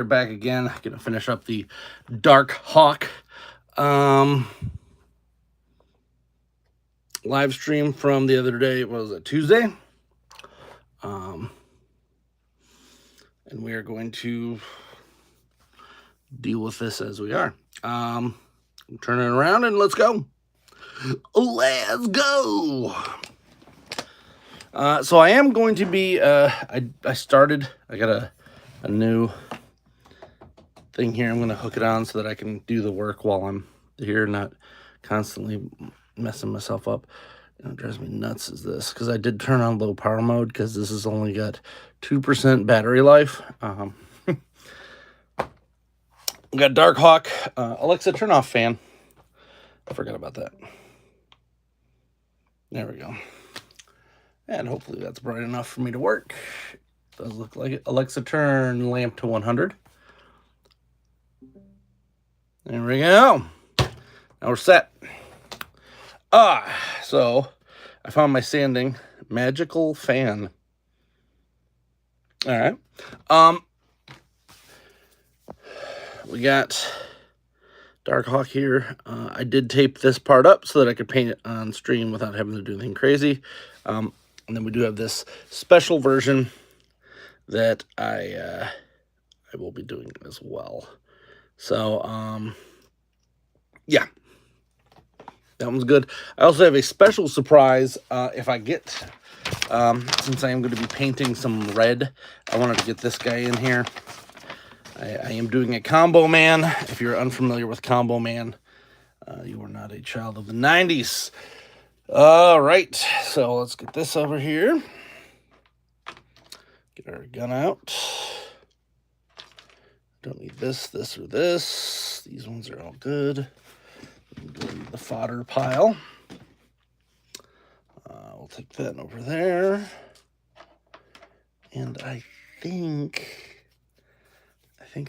We're back again. Gonna finish up the Dark Hawk live stream from the other day. What was it, Tuesday? And we are going to deal with this as we are. Turn it around and let's go. Let's go. So I am going to be, I got a new thing here. I'm going to hook it on so that I can do the work while I'm here, not constantly messing myself up. What drives me nuts is this, because I did turn on low power mode because this has only got 2% battery life. We got Dark Hawk. Alexa, turn off fan. I forgot about that. There we go. And hopefully that's bright enough for me to work. Does look like it. Alexa, turn lamp to 100. There we go. Now we're set. So I found my sanding magical fan. All right. We got Dark Hawk here. I did tape this part up so that I could paint it on stream without having to do anything crazy. And then we do have this special version that I will be doing as well. So, yeah. That one's good. I also have a special surprise if I get, since I am going to be painting some red, I wanted to get this guy in here. I am doing a Combo Man. If you're unfamiliar with Combo Man, you are not a child of the 90s. All right, so let's get this over here. Get our gun out. Don't need this, or this. These ones are all good. Go to the fodder pile. We'll take that over there. And I think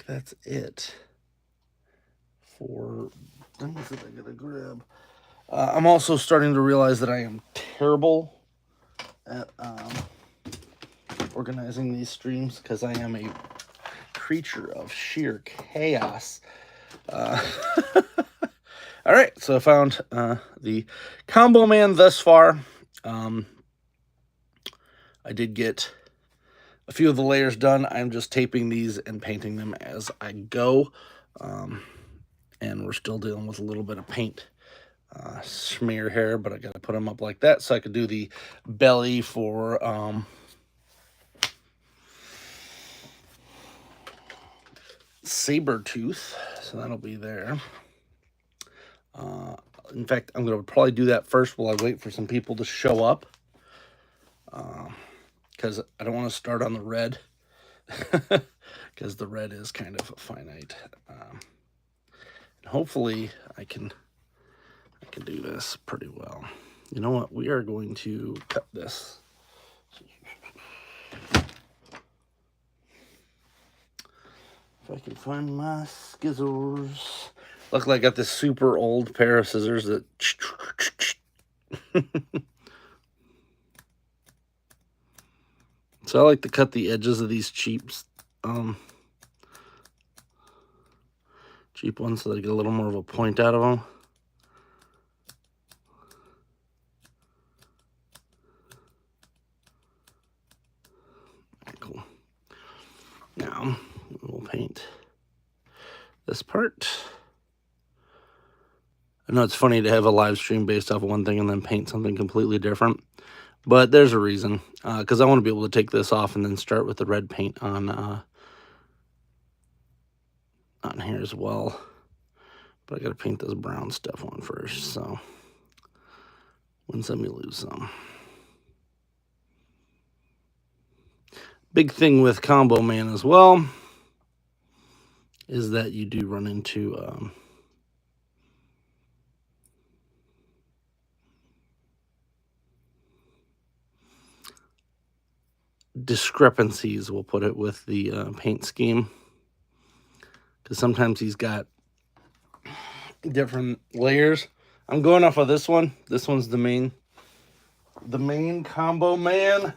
that's it for things that I gotta grab. I'm also starting to realize that I am terrible at organizing these streams because I am a creature of sheer chaos. All right, so I found the Combo Man thus far. I did get a few of the layers done. I'm just taping these and painting them as I go. And we're still dealing with a little bit of paint smear here, but I got to put them up like that so I could do the belly for Sabertooth. So that'll be there. In fact, I'm going to probably do that first while I wait for some people to show up. Because I don't want to start on the red. Because the red is kind of finite. And hopefully I can do this pretty well. You know what? We are going to cut this. If I can find my skizzles. Luckily, I got this super old pair of scissors that... So I like to cut the edges of these cheap ones so that I get a little more of a point out of them. Cool. Now, we'll paint this part. I know it's funny to have a live stream based off of one thing and then paint something completely different. But there's a reason. Because I want to be able to take this off and then start with the red paint on here as well. But I got to paint this brown stuff on first. So, win some, you lose some. Big thing with Combo Man as well is that you do run into... discrepancies, we'll put it, with the paint scheme, because sometimes he's got different layers. I'm going off of this one. This one's the main Combo Man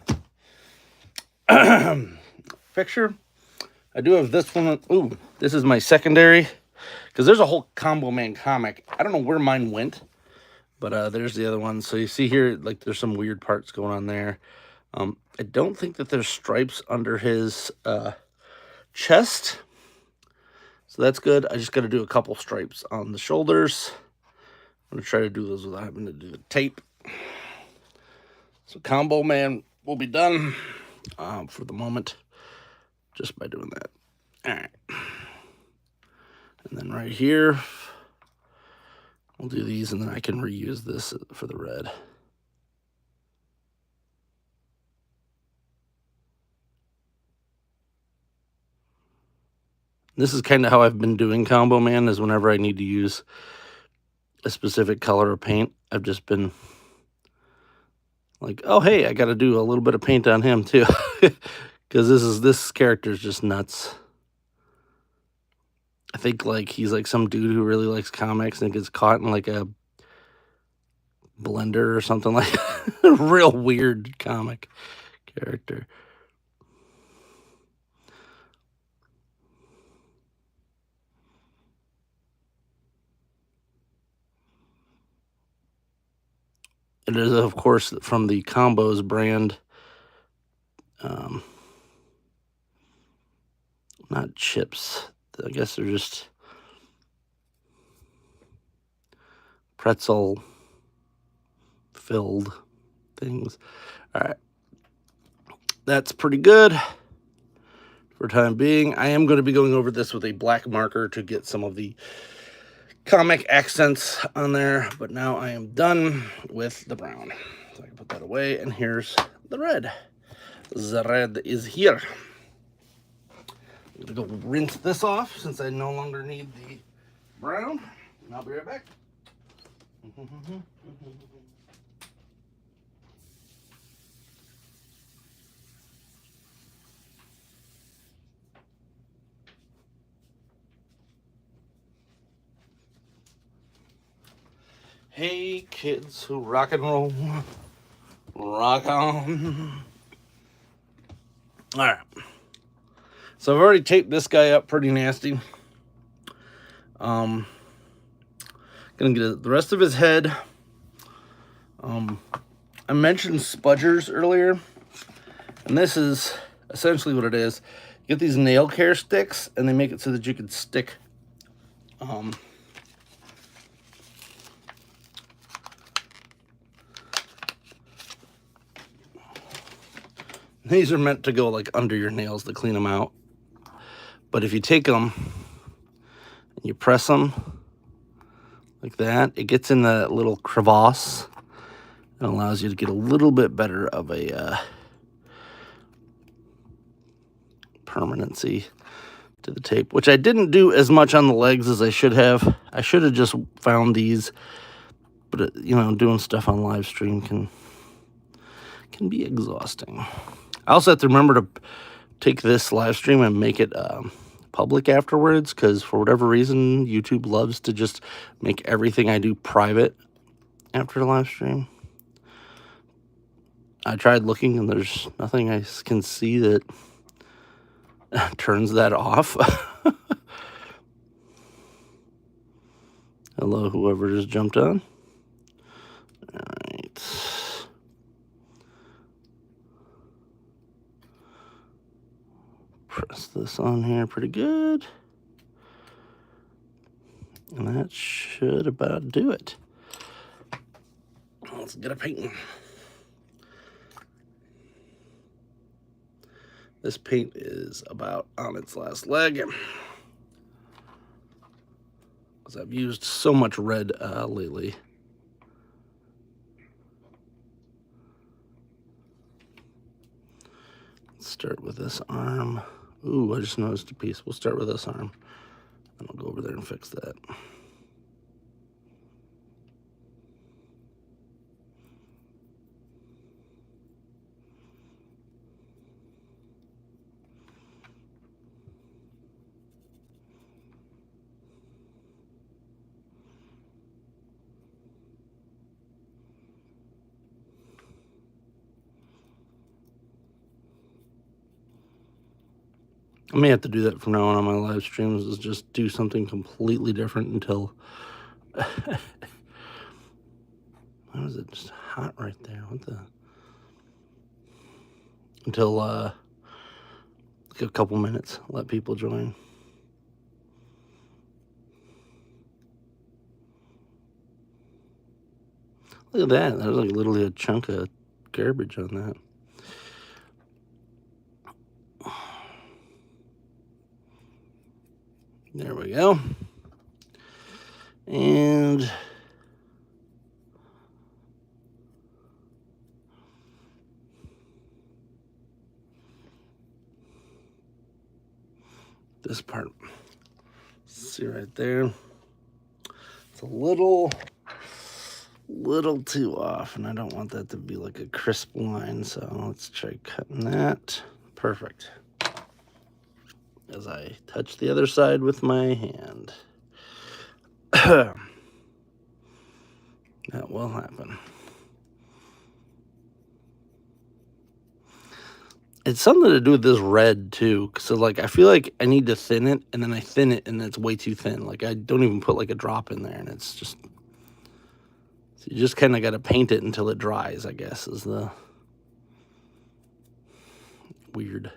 picture. I do have this one. Ooh, this is my secondary. Because there's a whole Combo Man comic. I don't know where mine went. But there's the other one. So you see here, like, there's some weird parts going on there. I don't think that there's stripes under his chest. So that's good. I just got to do a couple stripes on the shoulders. I'm going to try to do those without having to do the tape. So Combo Man will be done for the moment just by doing that. All right. And then right here, we'll do these, and then I can reuse this for the red. This is kind of how I've been doing Combo Man, is whenever I need to use a specific color of paint, I've just been like, oh, hey, I got to do a little bit of paint on him too. Because this character is just nuts. I think like he's like some dude who really likes comics and gets caught in like a blender or something, like a real weird comic character. It is, of course, from the Combos brand. Not chips. I guess they're just pretzel filled things. All right. That's pretty good for time being. I am going to be going over this with a black marker to get some of the comic accents on there, but now I am done with the brown. So I can put that away, and here's the red. The red is here. I'm going to go rinse this off since I no longer need the brown, and I'll be right back. Hey kids who rock and roll, rock on. All right. So I've already taped this guy up pretty nasty. Gonna get the rest of his head. I mentioned spudgers earlier, and this is essentially what it is. You get these nail care sticks, and they make it so that you can stick these are meant to go like under your nails to clean them out. But if you take them and you press them like that, it gets in the little crevasse and allows you to get a little bit better of a permanency to the tape, which I didn't do as much on the legs as I should have. I should have just found these, but you know, doing stuff on live stream can be exhausting. I also have to remember to take this live stream and make it public afterwards, because for whatever reason YouTube loves to just make everything I do private after the live stream. I tried looking, and there's nothing I can see that turns that off. Hello, whoever just jumped on. All right. Press this on here pretty good. And that should about do it. Let's get a painting. This paint is about on its last leg, because I've used so much red lately. Let's start with this arm. Ooh, I just noticed a piece. We'll start with this arm, and I'll go over there and fix that. I may have to do that from now on my live streams, is just do something completely different until... Why was it just hot right there? What the... Until, like a couple minutes, let people join. Look at that. There's like literally a chunk of garbage on that. There we go. And this part, see right there, it's a little too off, and I don't want that to be like a crisp line, so let's try cutting that. Perfect. As I touch the other side with my hand. That will happen. It's something to do with this red too, so like I feel like I need to thin it, and then I thin it, and it's way too thin. Like I don't even put like a drop in there, and it's just, so you just kind of got to paint it until it dries, I guess, is the weird.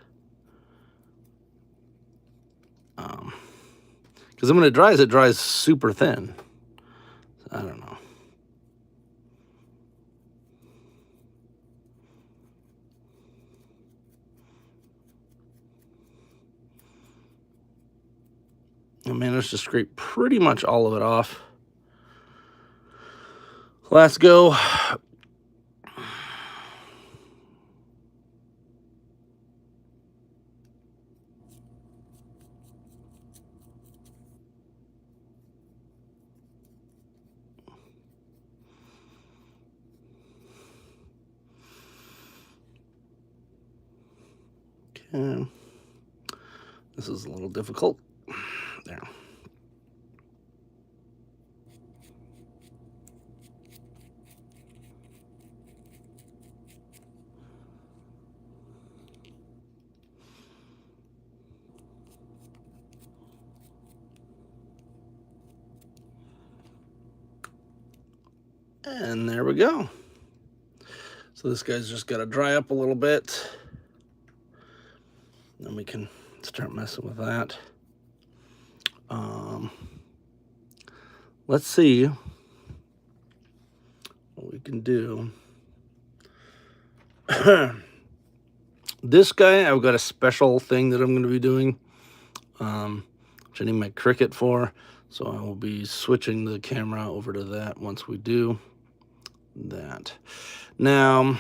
Because when it dries super thin. So I don't know. I managed to scrape pretty much all of it off. Let's go. Okay. This is a little difficult. There. And there we go. So this guy's just got to dry up a little bit. Then we can start messing with that. Let's see what we can do. This guy, I've got a special thing that I'm going to be doing, which I need my Cricut for. So I will be switching the camera over to that once we do that. Now, I'm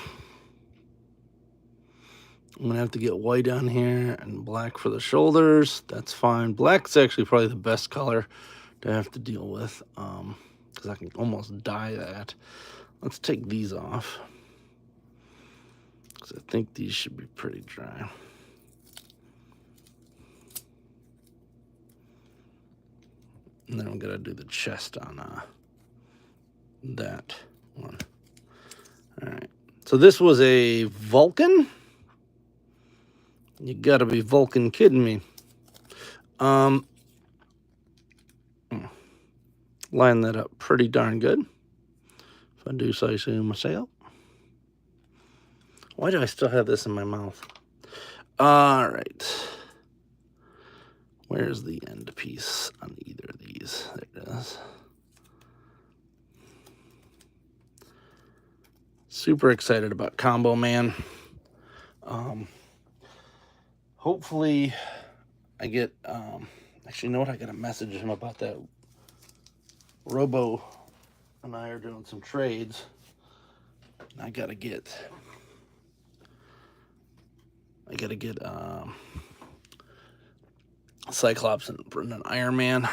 going to have to get white on here and black for the shoulders. That's fine. Black's actually probably the best color to have to deal with, because I can almost dye that. Let's take these off, because I think these should be pretty dry. And then I'm going to do the chest on that one. All right. So this was a Vulcan. You got to be Vulcan kidding me. Line that up pretty darn good, if I do say so myself. Why do I still have this in my mouth? All right. Where's the end piece on either of these? There it is. Super excited about Combo Man. Hopefully I get, actually, you know what? I got to message him about that. Robo and I are doing some trades. I gotta get Cyclops and an Iron Man.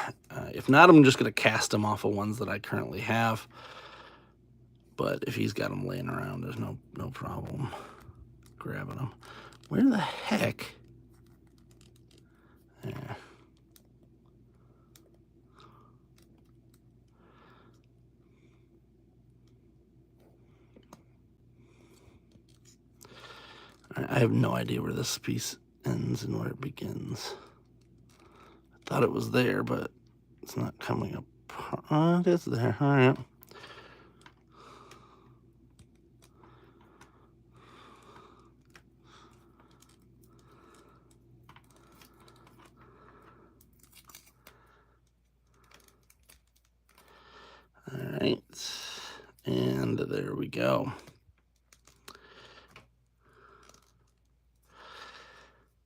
If not, I'm just gonna cast them off of ones that I currently have. But if he's got them laying around, there's no problem grabbing them. Where the heck? Yeah. I have no idea where this piece ends and where it begins. I thought it was there, but it's not coming up. Oh, it is there. All right. All right. And there we go.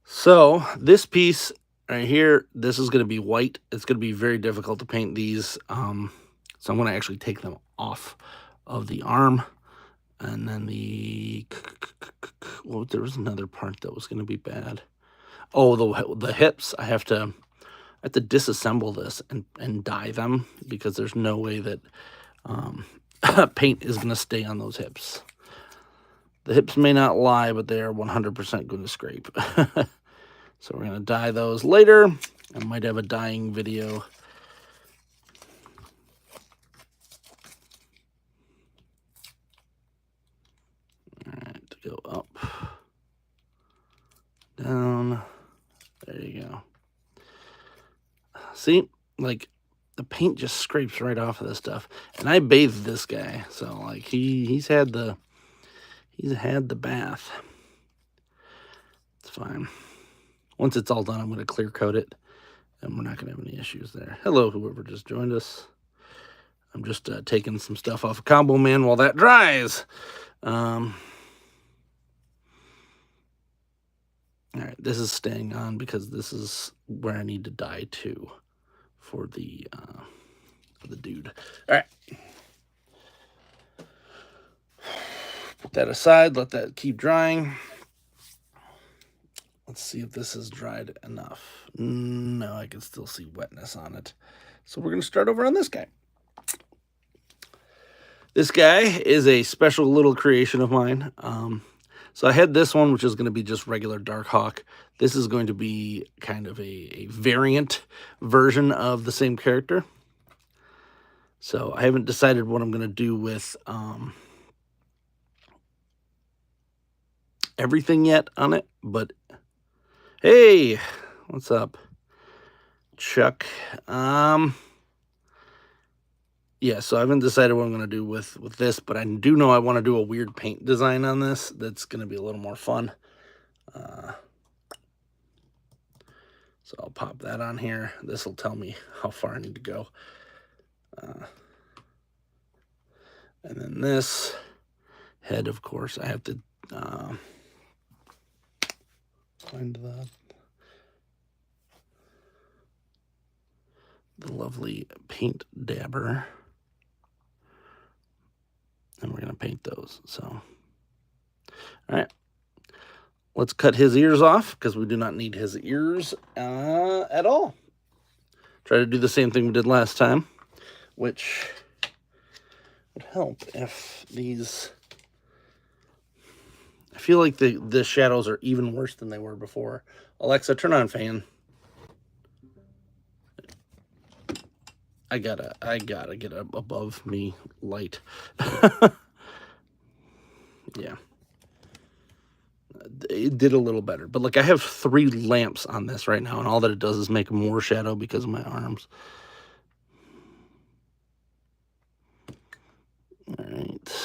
So this piece right here, this is going to be white. It's going to be very difficult to paint these. So I'm going to actually take them off of the arm. And then well, there was another part that was going to be bad. Oh, the hips. I have to disassemble this and dye them, because there's no way that paint is going to stay on those hips. The hips may not lie, but they are 100% going to scrape. So we're going to dye those later. I might have a dyeing video. All right, go up, down. There you go. See, like, the paint just scrapes right off of this stuff. And I bathed this guy, so like he's had the bath. It's fine. Once it's all done, I'm going to clear coat it, and we're not going to have any issues there. Hello, whoever just joined us. I'm just taking some stuff off of Combo Man while that dries. All right, this is staying on because this is where I need to dye to for the dude. All right. Put that aside, let that keep drying. Let's see if this is dried enough. No, I can still see wetness on it. So we're going to start over on this guy. This guy is a special little creation of mine. So I had this one, which is going to be just regular Dark Hawk. This is going to be kind of a variant version of the same character. So I haven't decided what I'm going to do with everything yet on it, but hey, what's up, Chuck? Yeah, so I haven't decided what I'm going to do with this, but I do know I want to do a weird paint design on this that's going to be a little more fun. So I'll pop that on here. This will tell me how far I need to go. And then this head, of course, I have to find the lovely paint dabber. And we're going to paint those. So, all right. Let's cut his ears off, because we do not need his ears at all. Try to do the same thing we did last time, which would help if these... I feel like the shadows are even worse than they were before. Alexa, turn on fan. I gotta get above me light. Yeah. It did a little better. But like, I have 3 lamps on this right now, and all that it does is make more shadow because of my arms. All right.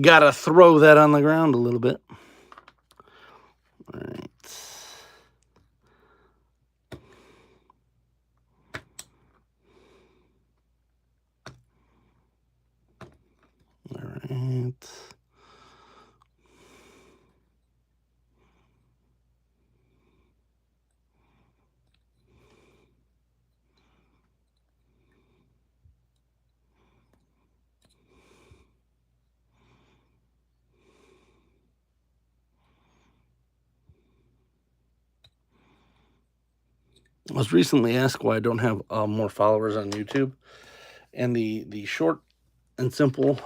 Gotta throw that on the ground a little bit. All right. All right. I was recently asked why I don't have more followers on YouTube, and the short and simple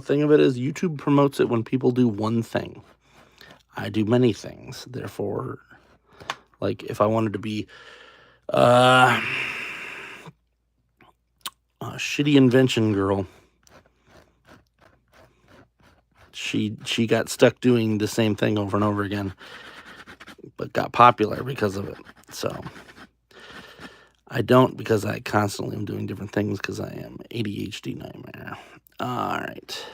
thing of it is YouTube promotes it when people do one thing. I do many things. Therefore, like if I wanted to be a shitty invention girl, she got stuck doing the same thing over and over again, but got popular because of it. So I don't, because I constantly am doing different things because I am ADHD nightmare. All right.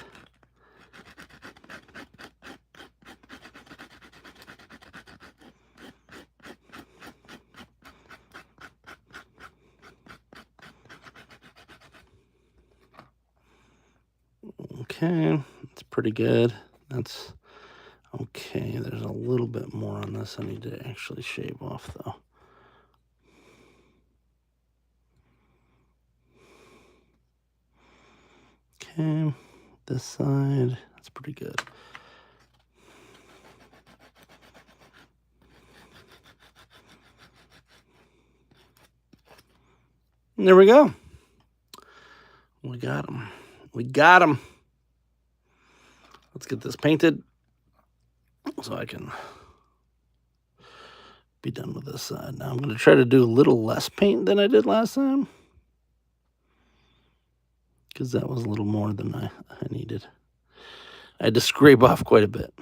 Okay, that's pretty good. That's okay. There's a little bit more on this I need to actually shave off, though. Okay, this side, that's pretty good. And there we go. We got them. We got them. Let's get this painted so I can be done with this side. Now I'm going to try to do a little less paint than I did last time, because that was a little more than I needed. I had to scrape off quite a bit.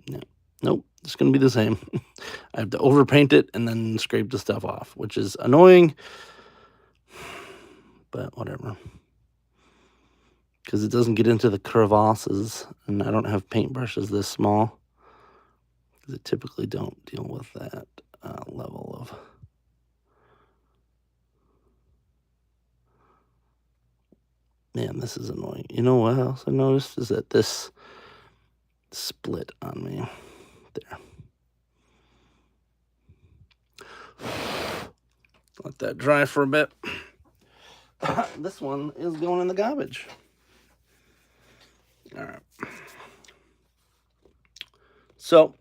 Yeah. Nope, it's going to be the same. I have to overpaint it and then scrape the stuff off, which is annoying, but whatever. Because it doesn't get into the crevasses, and I don't have paintbrushes this small, because I typically don't deal with that level of... Man, this is annoying. You know what else I noticed is that this split on me there. Let that dry for a bit. This one is going in the garbage. All right. So,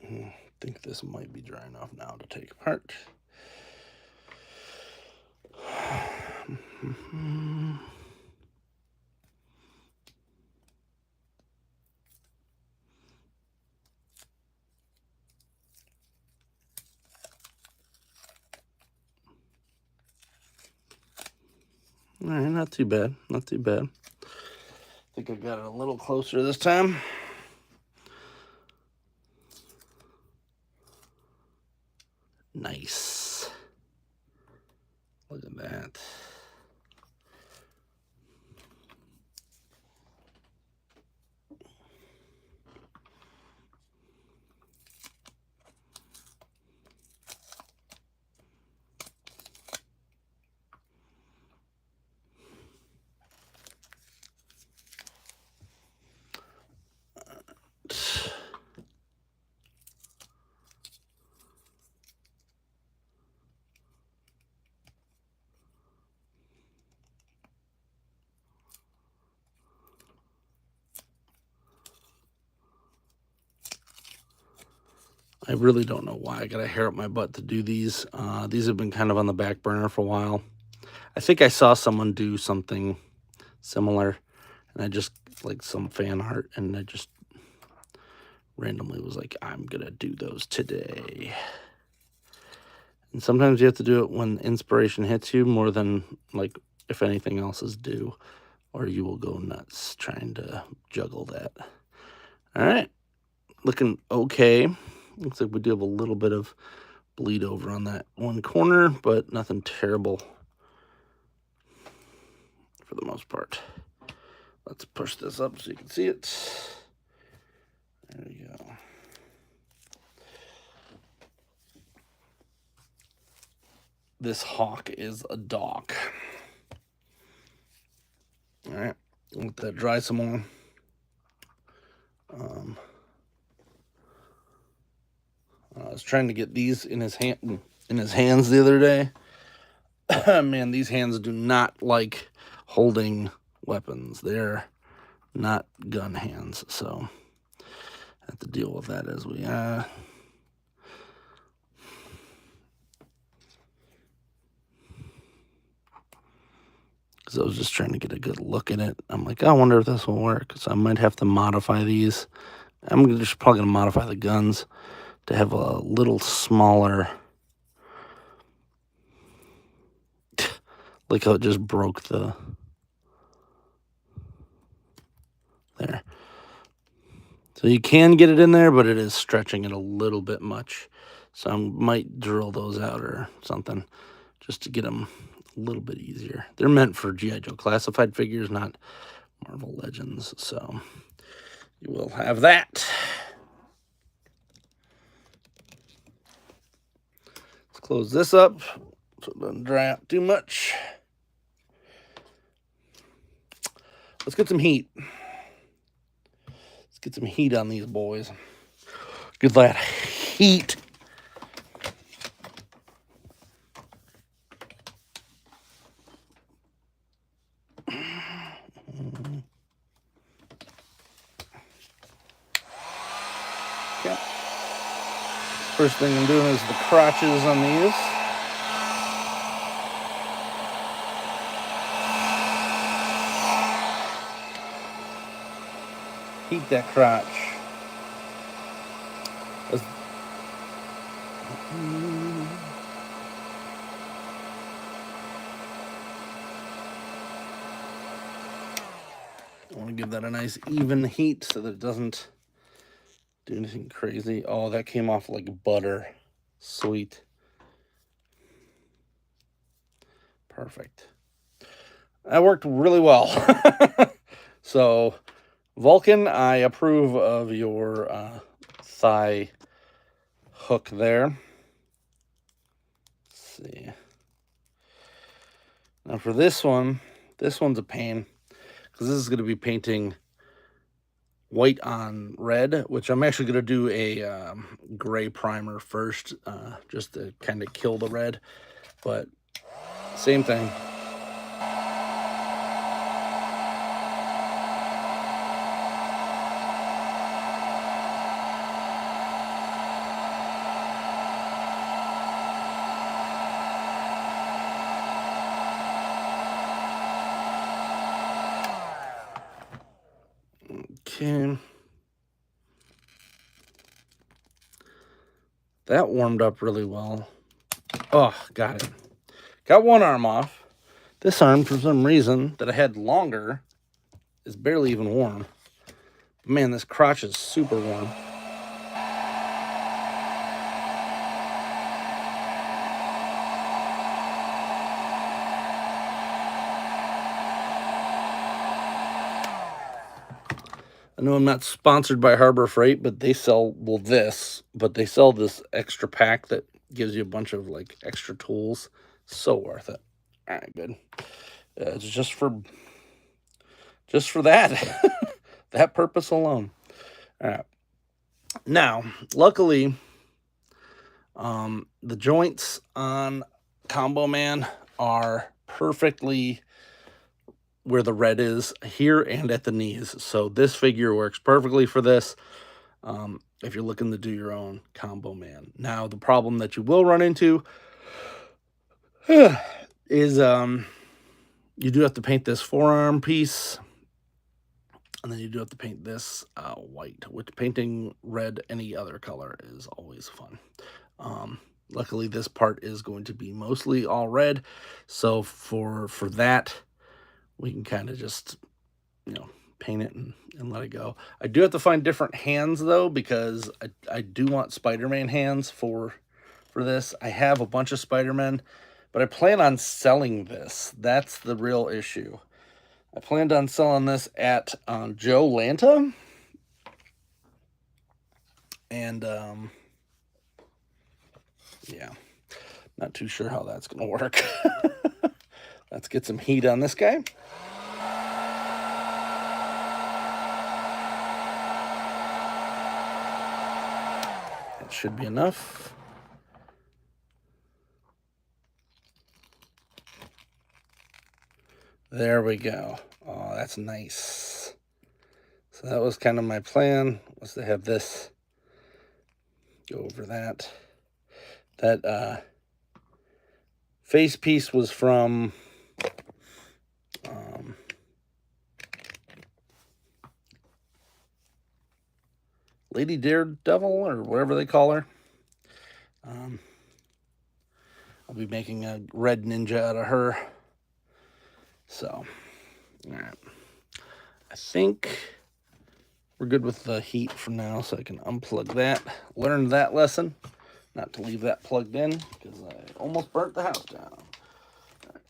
I think this might be dry enough now to take apart. All right, not too bad. Not too bad. I think I got it a little closer this time. Nice. Look at that. I really don't know why I got a hair up my butt to do these. These have been kind of on the back burner for a while. I think I saw someone do something similar, and I just, like some fan art, and I just randomly was like, I'm gonna do those today. And sometimes you have to do it when inspiration hits you more than, like, if anything else is due, or you will go nuts trying to juggle that. All right, looking okay. Looks like we do have a little bit of bleed over on that one corner, but nothing terrible for the most part. Let's push this up so you can see it. There we go. This hawk is a dog. All right, let that dry some more. I was trying to get these in his hands the other day. Man, these hands do not like holding weapons. They're not gun hands, so I have to deal with that as we because I was just trying to get a good look at it. I'm like, I wonder if this will work. So I might have to modify these. I'm just probably going to modify the guns to have a little smaller. Like how it just broke the... There. So you can get it in there, but it is stretching it a little bit much. So I might drill those out or something just to get them a little bit easier. They're meant for G.I. Joe classified figures, not Marvel Legends. So you will have that. Let's close this up so it doesn't dry out too much. Let's get some heat. Let's get some heat on these boys. Get that heat. Okay. First thing I'm doing is the crotches on these. Heat that crotch. I want to give that a nice even heat so that it doesn't do anything crazy. Oh, that came off like butter. Sweet. Perfect. That worked really well. So, Vulcan, I approve of your thigh hook there. Let's see. Now for this one's a pain, because this is going to be painting white on red, which I'm actually going to do a gray primer first, just to kind of kill the red, but same thing. Okay. That warmed up really well. Oh, got it. Got one arm off. This arm, for some reason, that I had longer, is barely even warm. But man, this crotch is super warm. I know I'm not sponsored by Harbor Freight, but they sell, well, they sell this extra pack that gives you a bunch of like extra tools. So worth it. All right, good. It's just for that, that purpose alone. All right. Now, luckily, the joints on Combo Man are perfectly where the red is, here and at the knees. So this figure works perfectly for this, if you're looking to do your own Combo Man. Now, the problem that you will run into is you do have to paint this forearm piece, and then you do have to paint this white, which painting red any other color is always fun. Luckily, this part is going to be mostly all red, so for that, we can kind of just, paint it and let it go. I do have to find different hands, though, because I do want Spider-Man hands for this. I have a bunch of Spider-Man, but I plan on selling this. That's the real issue. I planned on selling this at Joe Lanta, and yeah, not too sure how that's going to work. Let's get some heat on this guy. That should be enough. There we go. Oh, that's nice. So that was kind of my plan, was to have this go over that. That face piece was from Lady Daredevil, or whatever they call her. I'll be making a red ninja out of her. So, all right. I think we're good with the heat for now, so I can unplug that. Learned that lesson, not to leave that plugged in, because I almost burnt the house down. All right.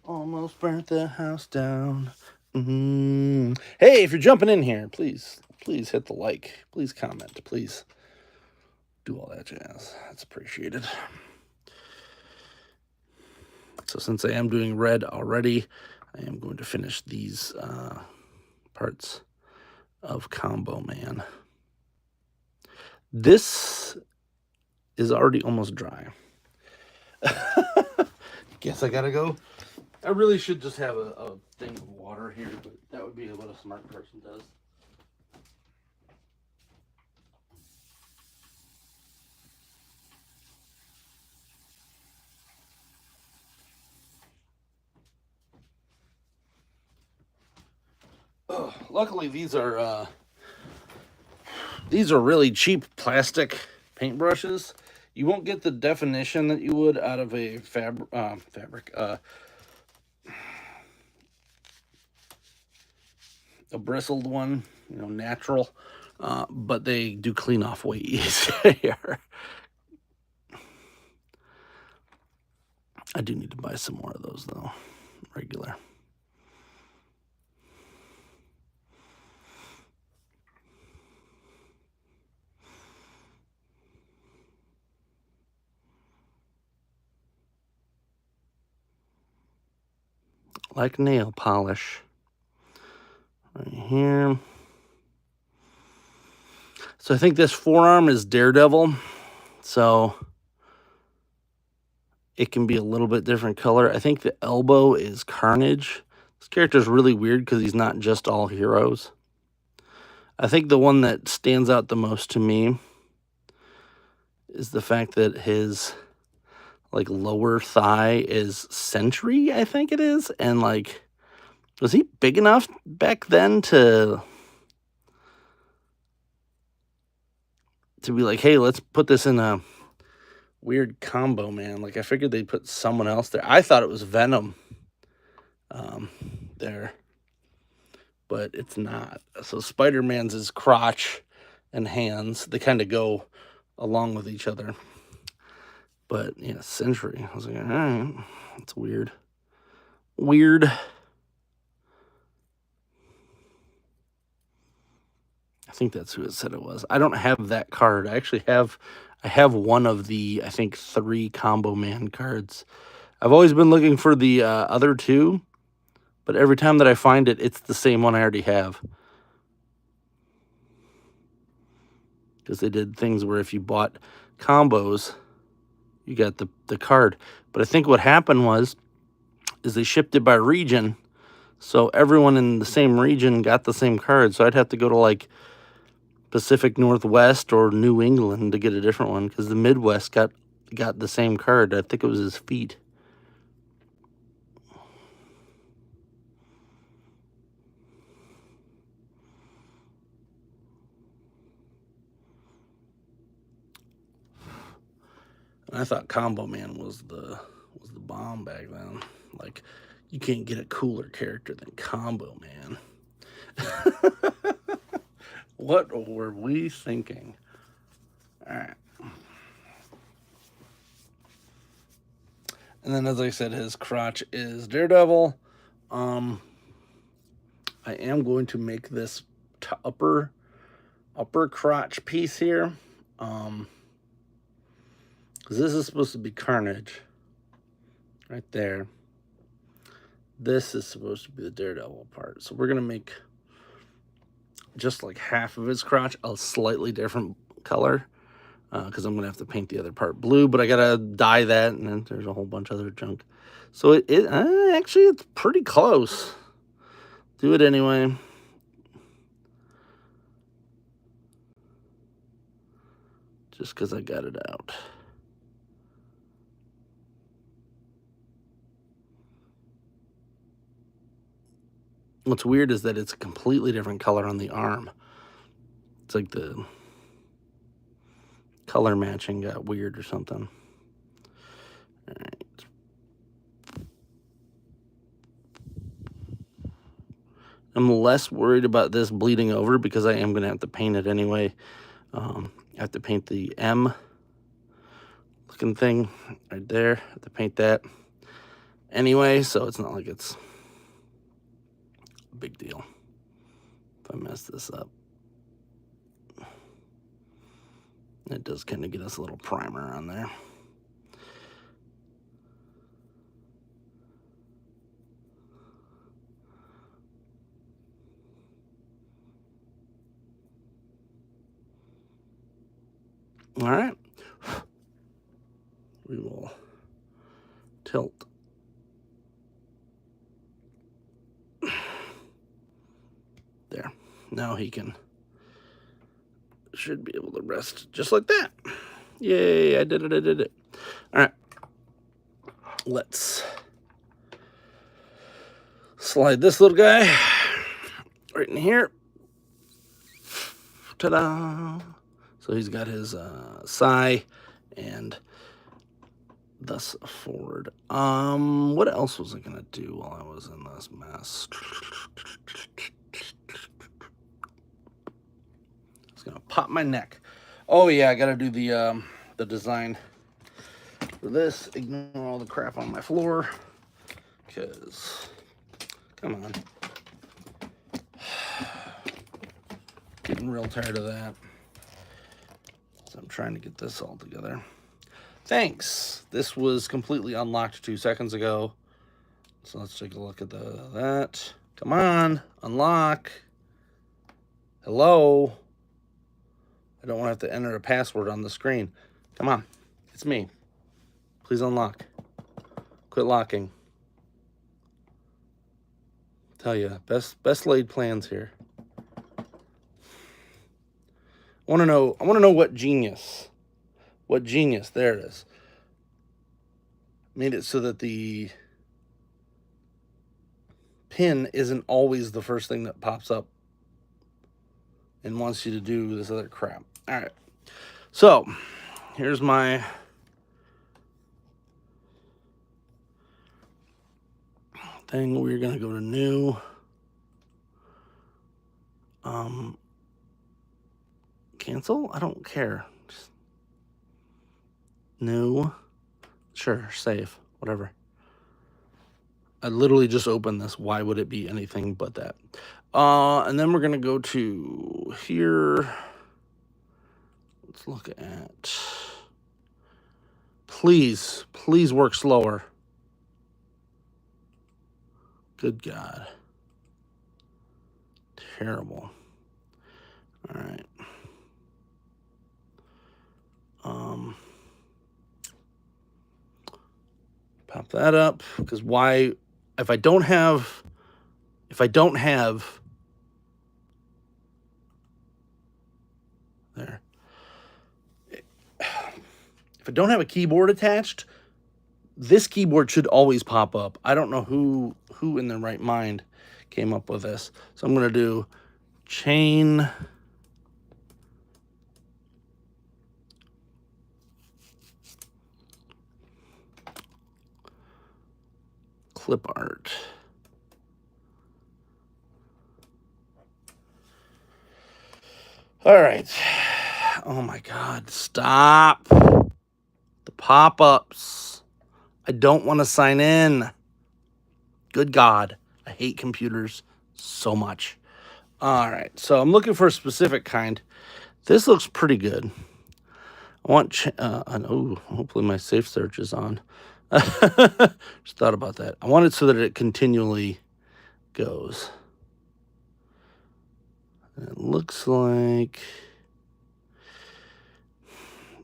Almost burnt the house down. Hey, if you're jumping in here, please hit the like. Please comment. Please do all that jazz. That's appreciated. So since I am doing red already, I am going to finish these parts of Combo Man. This is already almost dry. Guess I gotta go. I really should just have a thing of water here, but that would be what a smart person does. Oh, luckily, these are really cheap plastic paintbrushes. You won't get the definition that you would out of a a bristled one, natural, but they do clean off way easier. I do need to buy some more of those though, regular. Like nail polish. Right here. So I think this forearm is Daredevil. So it can be a little bit different color. I think the elbow is Carnage. This character is really weird because he's not just all heroes. I think the one that stands out the most to me is the fact that his lower thigh is Sentry, I think it is. And was he big enough back then to be like, hey, let's put this in a weird Combo Man? I figured they'd put someone else there. I thought it was Venom there, but it's not. So Spider-Man's his crotch and hands. They kind of go along with each other. But yeah, Sentry. I was like, all right, that's weird. Weird. I think that's who it said it was. I don't have that card. I have one of the, I think, 3 Combo Man cards. I've always been looking for the other 2, but every time that I find it, it's the same one I already have. Because they did things where if you bought combos, you got the card. But I think what happened is they shipped it by region, so everyone in the same region got the same card. So I'd have to go to Pacific Northwest or New England to get a different one, because the Midwest got the same card. I think it was his feet. And I thought Combo Man was the bomb back then. You can't get a cooler character than Combo Man. What were we thinking? All right. And then, as I said, his crotch is Daredevil. I am going to make this upper crotch piece here. Because this is supposed to be Carnage. Right there. This is supposed to be the Daredevil part. So we're going to make just half of his crotch a slightly different color. Because I'm going to have to paint the other part blue. But I got to dye that. And then there's a whole bunch of other junk. So actually, it's pretty close. Do it anyway. Just because I got it out. What's weird is that it's a completely different color on the arm. It's like the color matching got weird or something. All right. I'm less worried about this bleeding over because I am going to have to paint it anyway. I have to paint the M looking thing right there. I have to paint that anyway, so it's not like it's a big deal if I mess this up. It does kind of get us a little primer on there. All right. We will tilt. There. Now he should be able to rest just like that. Yay, I did it. All right. Let's slide this little guy right in here. Ta-da! So he's got his sigh and thus forward. What else was I gonna do while I was in this mess? I was gonna pop my neck. Oh yeah, I gotta do the design for this. Ignore all the crap on my floor, cause come on, getting real tired of that. So I'm trying to get this all together. Thanks. This was completely unlocked 2 seconds ago. So let's take a look at that. Come on, unlock. Hello. I don't want to have to enter a password on the screen. Come on, it's me. Please unlock. Quit locking. Tell you, best laid plans here. I want to know what genius. What genius? There it is. Made it so that the pin isn't always the first thing that pops up and wants you to do this other crap. All right. So here's my thing. We're gonna go to new. Cancel? I don't care. Just new. Sure, save. Whatever. I literally just opened this. Why would it be anything but that? And then we're gonna go to here. Let's look at. Please work slower. Good God. Terrible. All right. Pop that up, because why, if I don't have there, if I don't have a keyboard attached, this keyboard should always pop up. I don't know who in their right mind came up with this. So I'm going to do chain clip art. All right. Oh my God, stop the pop-ups. I don't want to sign in. Good God, I hate computers so much. All right, so I'm looking for a specific kind. This looks pretty good. I want, oh, hopefully my safe search is on. Just thought about that. I want it so that it continually goes. And it looks like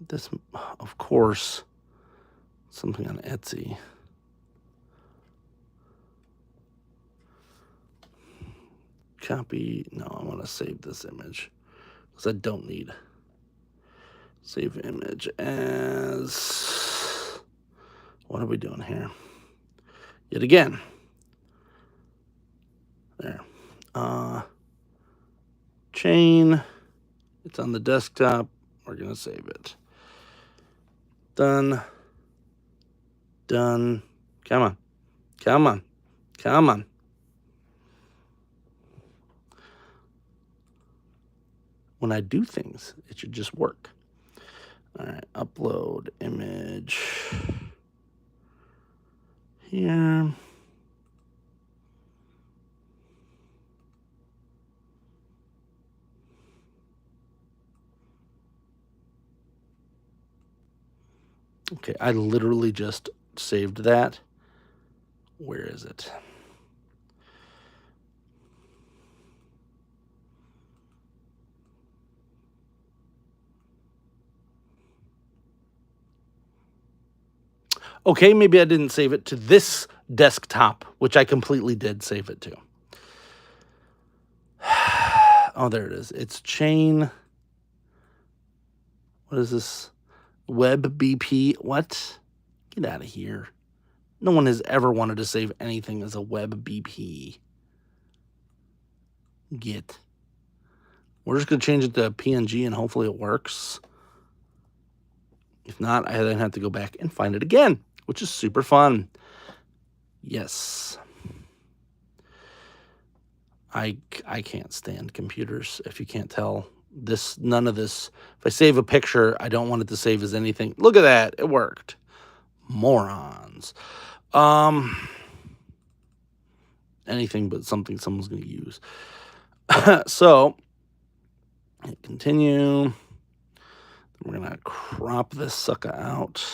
this, of course, something on Etsy. Copy. No, I want to save this image because I don't need. Save image as. What are we doing here? Yet again. There. Chain It's on the desktop. We're going to save it. Done. Done. Come on. Come on. Come on. When I do things, it should just work. All right, upload image here. Okay, I literally just saved that. Where is it? Okay, maybe I didn't save it to this desktop, which I completely did save it to. Oh, there it is. It's chain. What is this? Web BP. What? Get out of here. No one has ever wanted to save anything as a web BP. Get. We're just going to change it to PNG and hopefully it works. If not, I then have to go back and find it again, which is super fun. Yes. I can't stand computers, if you can't tell. None of this. If I save a picture, I don't want it to save as anything. Look at that. It worked. Morons. Anything but something someone's going to use. So, continue. We're going to crop this sucker out.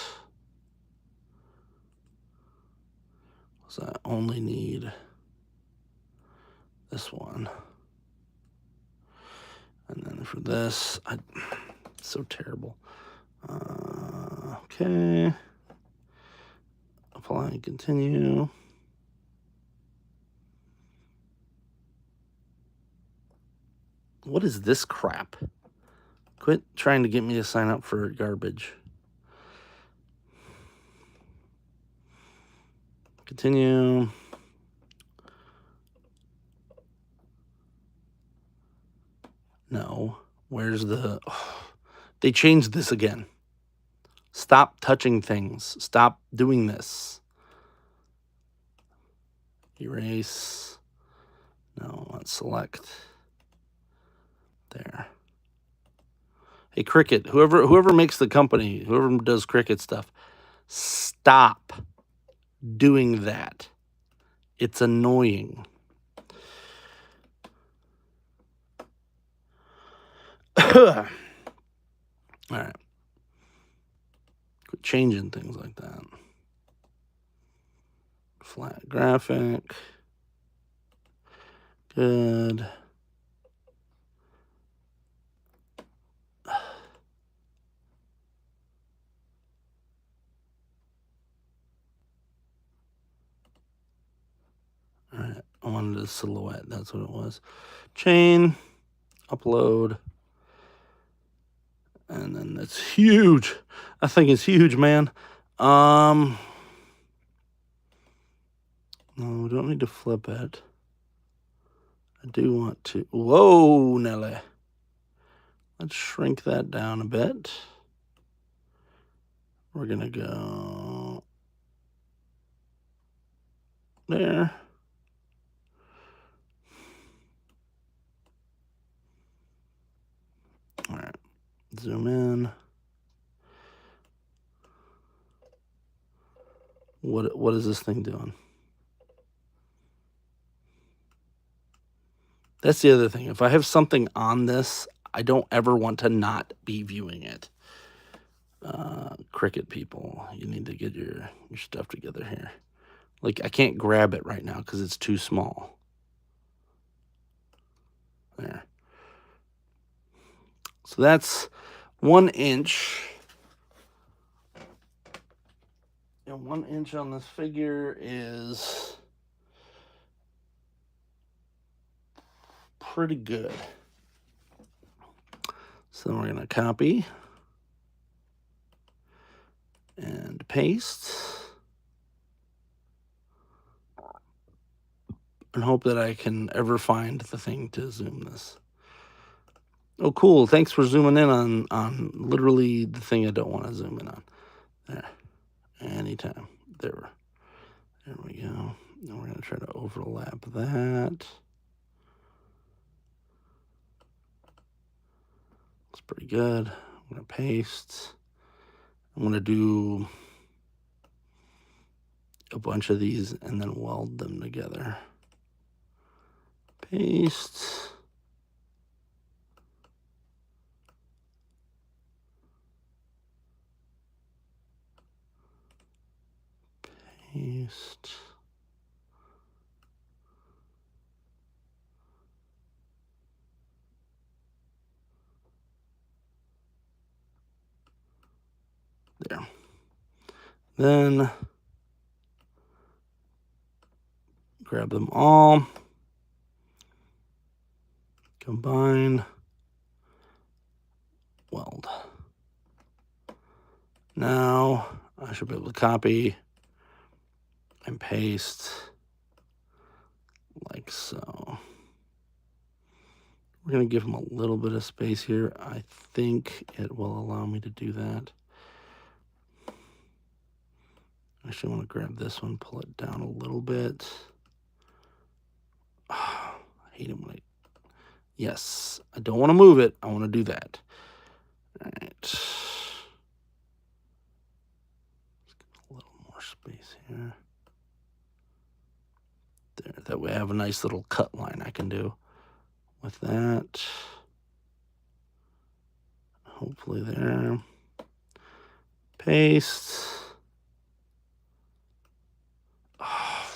So I only need this one. And then for this, it's so terrible. Okay. Apply and continue. What is this crap? Quit trying to get me to sign up for garbage. Continue. No. Where's the... Oh, they changed this again. Stop touching things. Stop doing this. Erase. No, let's select. There. Hey, Cricut, whoever makes the company, whoever does Cricut stuff, stop doing that. It's annoying. All right. Quit changing things like that. Flat graphic. Good. All right. I wanted a silhouette. That's what it was. Chain. Upload. And then it's huge. I think it's huge, man. No, we don't need to flip it. I do want to. Whoa, Nelly. Let's shrink that down a bit. We're going to go there. All right. Zoom in. What is this thing doing? That's the other thing. If I have something on this, I don't ever want to not be viewing it. Cricut people, you need to get your stuff together here. Like, I can't grab it right now because it's too small. There. So that's 1 inch. And 1 inch on this figure is pretty good. So then we're going to copy and paste and hope that I can ever find the thing to zoom this. Oh, cool. Thanks for zooming in on literally the thing I don't want to zoom in on. There. Anytime. There we go. Now we're going to try to overlap that. Looks pretty good. I'm going to paste. I'm going to do a bunch of these and then weld them together. Paste. Paste. There. Then grab them all. Combine. Weld. Now I should be able to copy and paste like so. We're going to give them a little bit of space here. I think it will allow me to do that. Actually, I want to grab this one, pull it down a little bit. Oh, I hate it when yes, I don't want to move it. I want to do that. All right. Let's get a little more space here. There, that way I have a nice little cut line I can do with that. Hopefully there. Paste. Oh,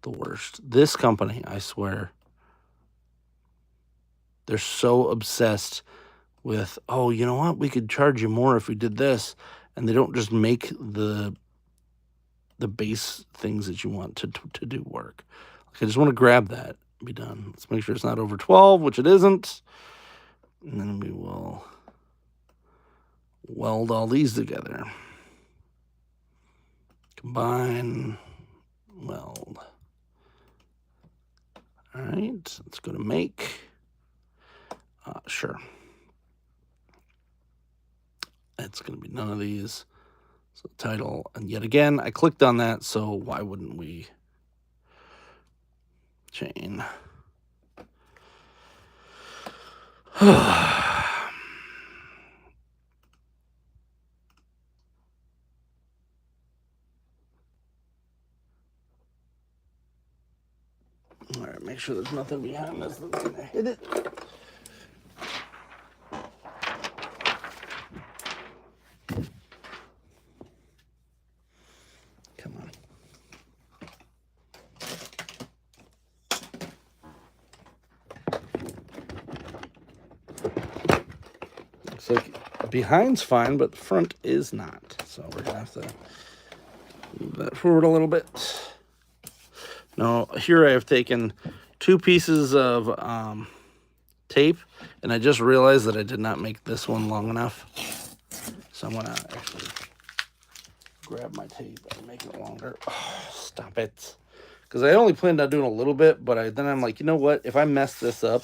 the worst. This company, I swear, they're so obsessed with, oh, you know what? We could charge you more if we did this. And they don't just make the base things that you want to do work. Like, I just want to grab that and be done. Let's make sure it's not over 12, which it isn't. And then we will weld all these together. Combine, weld. All right, let's go to make. Sure. It's going to be none of these. So title, and yet again, I clicked on that, so why wouldn't we chain? All right, make sure there's nothing behind this that's going to hit it. Come on. Looks like behind's fine, but the front is not. So we're going to have to move that forward a little bit. Now, here I have taken 2 pieces of tape, and I just realized that I did not make this one long enough. So I'm going to actually grab my tape and make it longer. Oh, stop it. Because I only planned on doing a little bit, but then I'm like, you know what? If I mess this up,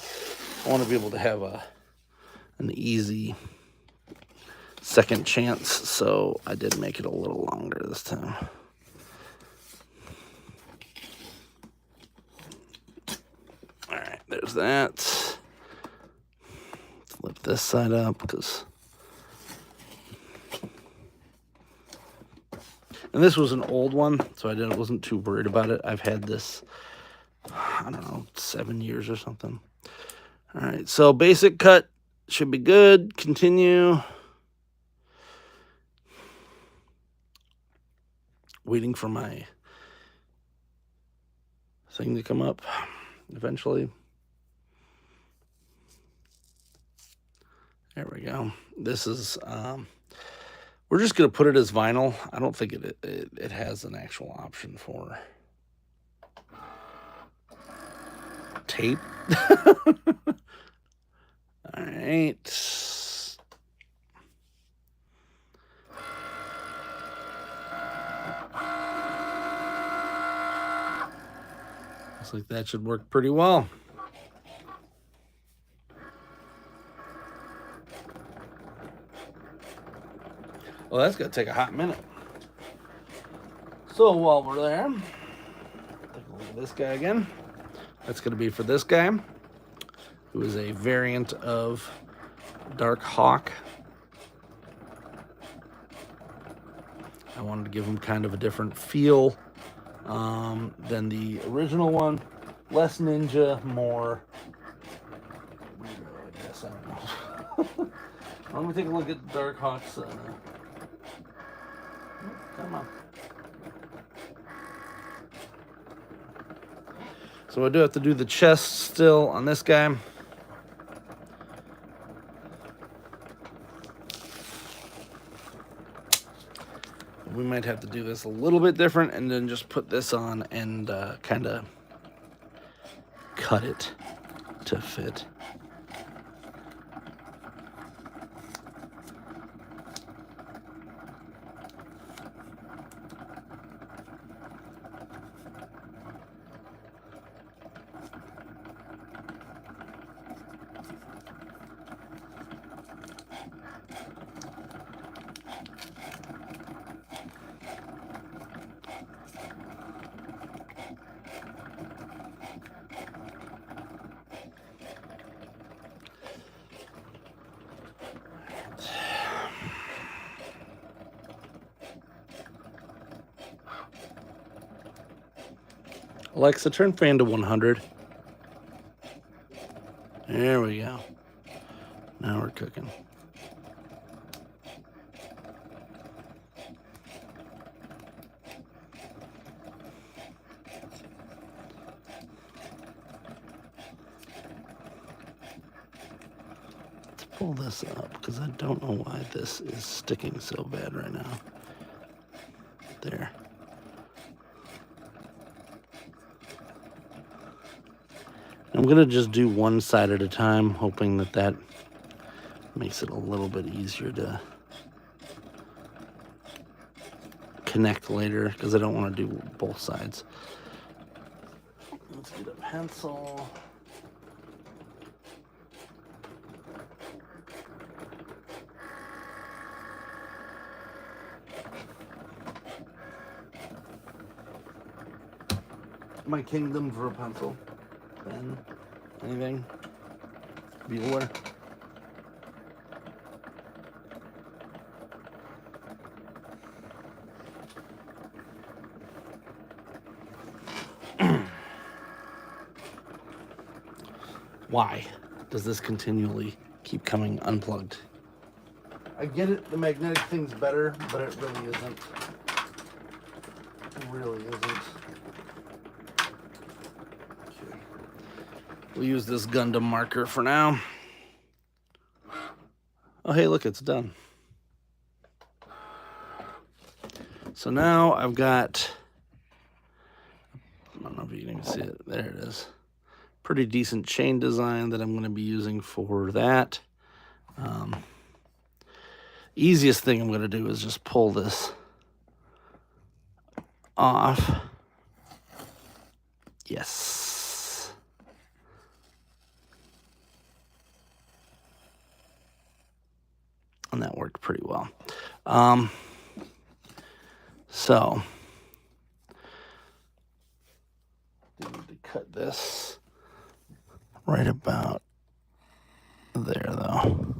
I want to be able to have an easy second chance. So I did make it a little longer this time. All right, there's that. Flip this side up because... And this was an old one, so I wasn't too worried about it. I've had this, I don't know, 7 years or something. All right, so basic cut should be good. Continue. Waiting for my thing to come up eventually. There we go. This is... we're just going to put it as vinyl. I don't think it has an actual option for tape. All right. Looks like that should work pretty well. Well, that's going to take a hot minute. So while we're there, take a look at this guy again. That's going to be for this guy, who is a variant of Dark Hawk. I wanted to give him kind of a different feel than the original one. Less ninja, more weirdo, I guess. I don't know. Let me take a look at Dark Hawk's. Come on. So I do have to do the chest still on this guy. We might have to do this a little bit different and then just put this on and kind of cut it to fit. Alexa, turn fan to 100. There we go. Now we're cooking. Let's pull this up because I don't know why this is sticking so bad right now. There. I'm going to just do one side at a time, hoping that that makes it a little bit easier to connect later, because I don't want to do both sides. Let's get a pencil. My kingdom for a pencil. Pen, anything, Bueller. Why does this continually keep coming unplugged? I get it, the magnetic thing's better, but it really isn't. It really isn't. We'll use this Gundam marker for now. Oh, hey, look, it's done. So now I've got, I don't know if you can even see it. There it is. Pretty decent chain design that I'm going to be using for that. Easiest thing I'm going to do is just pull this off. Yes. And that worked pretty well. So I need to cut this right about there, though,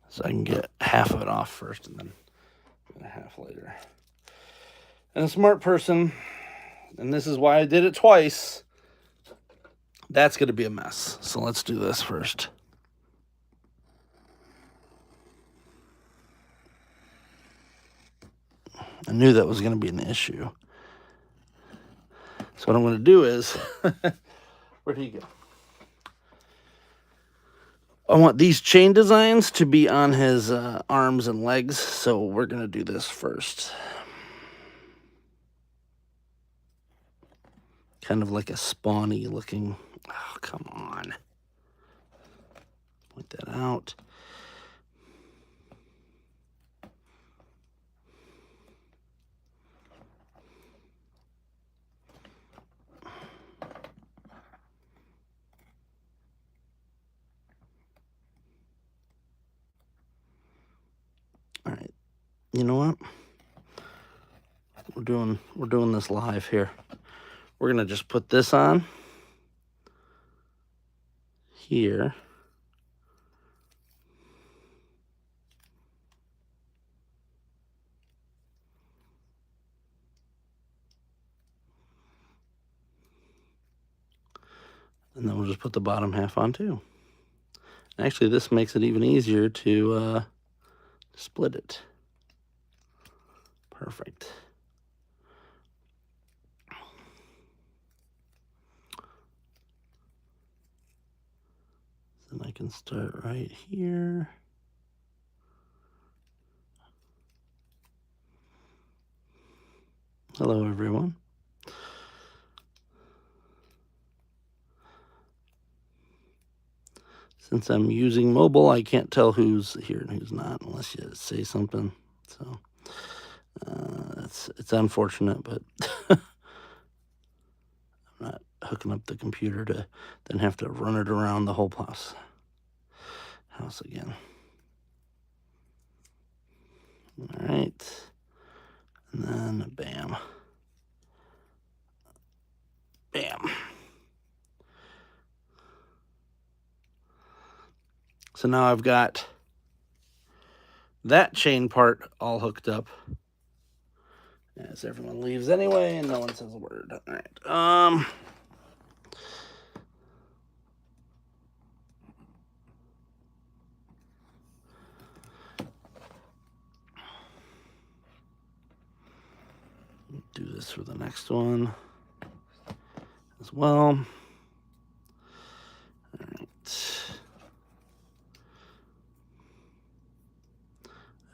so I can get half of it off first and then half later. And a smart person, and this is why I did it twice, that's going to be a mess. So let's do this first. I knew that was going to be an issue. So what I'm going to do is, where'd he go? I want these chain designs to be on his arms and legs, so we're going to do this first. Kind of like a spawny looking, oh, come on. Point that out. All right, you know what? We're doing this live here. We're gonna just put this on here. And then we'll just put the bottom half on too. Actually, this makes it even easier to split it. Perfect. Then I can start right here. Hello, everyone. Since I'm using mobile, I can't tell who's here and who's not unless you say something. So it's unfortunate, but I'm not hooking up the computer to then have to run it around the whole house again. All right, and then bam, bam. So now I've got that chain part all hooked up. As everyone leaves anyway, and no one says a word. All right. Do this for the next one as well. All right. I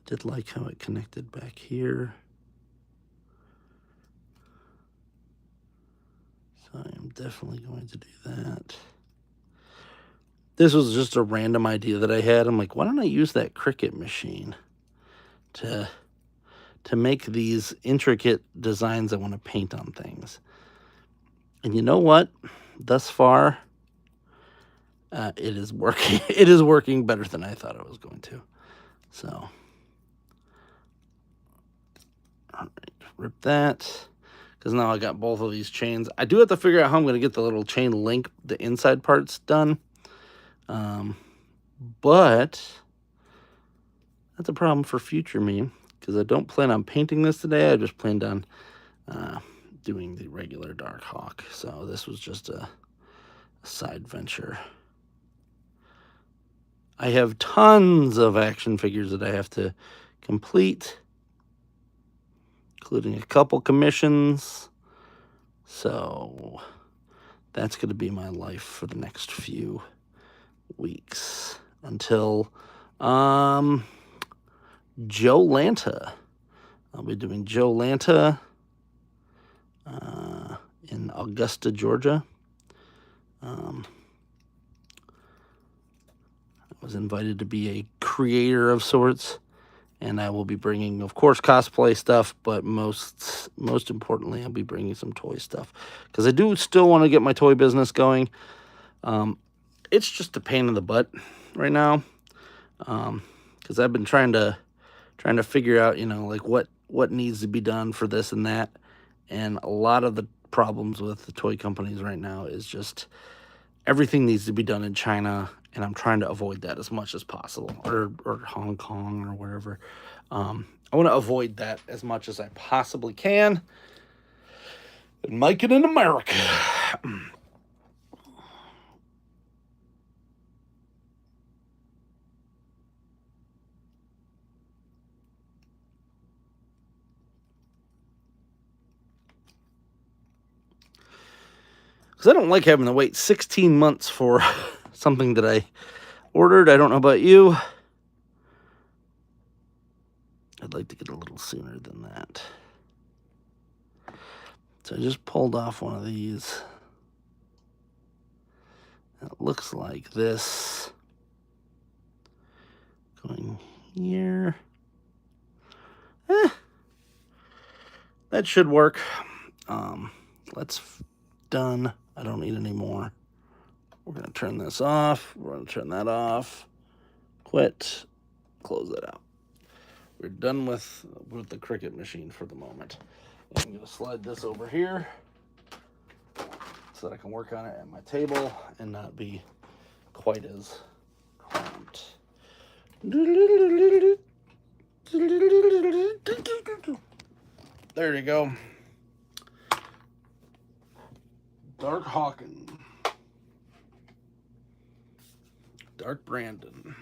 did like how it connected back here. So I am definitely going to do that. This was just a random idea that I had. I'm like, why don't I use that Cricut machine to make these intricate designs I want to paint on things? And you know what? Thus far, it is working. It is working better than I thought it was going to. So, all right, rip that. Because now I got both of these chains. I do have to figure out how I'm going to get the little chain link, the inside parts done. But that's a problem for future me, because I don't plan on painting this today. I just planned on doing the regular Dark Hawk. So this was just a side venture. I have tons of action figures that I have to complete, including a couple commissions. So that's going to be my life for the next few weeks until Joe Lanta. I'll be doing Joe Lanta in Augusta, Georgia. I was invited to be a creator of sorts, and I will be bringing, of course, cosplay stuff, but most importantly, I'll be bringing some toy stuff, because I do still want to get my toy business going. It's just a pain in the butt right now, because I've been trying to figure out, like what needs to be done for this and that, and a lot of the problems with the toy companies right now is just everything needs to be done in China, and I'm trying to avoid that as much as possible, or Hong Kong or wherever. I want to avoid that as much as I possibly can and make it in America. Because I don't like having to wait 16 months for something that I ordered. I don't know about you. I'd like to get a little sooner than that. So I just pulled off one of these. It looks like this. Going here. That should work. That's done. I don't need any more. We're going to turn this off. We're going to turn that off. Quit. Close that out. We're we're done with the Cricut machine for the moment. And I'm going to slide this over here so that I can work on it at my table and not be quite as cramped. There you go. Dark Hawkin. Dark Brandon.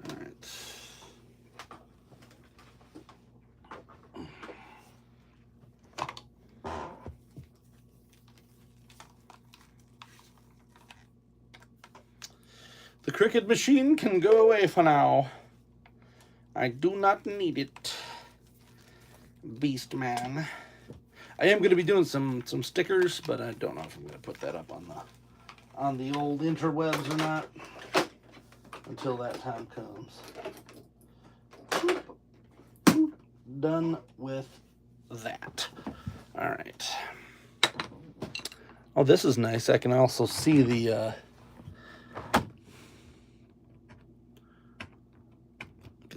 Alright. The Cricut machine can go away for now. I do not need it. Beast man. I am going to be doing some stickers, but I don't know if I'm going to put that up on the old interwebs or not until that time comes. Done with that. All right. Oh, this is nice. I can also see the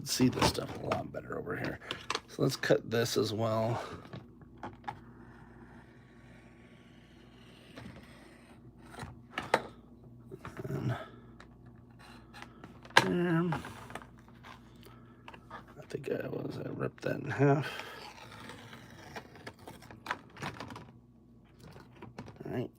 see this stuff a lot better over here. So let's cut this as well. And I think I ripped that in half. All right.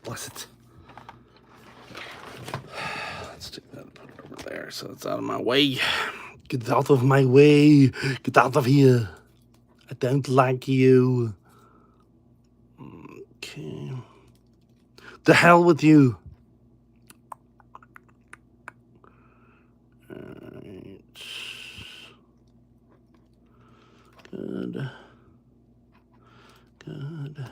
Bless it. Let's take that and put it over there so it's out of my way. Get out of my way. Get out of here. I don't like you. Okay. The hell with you. Alright. Good. Good.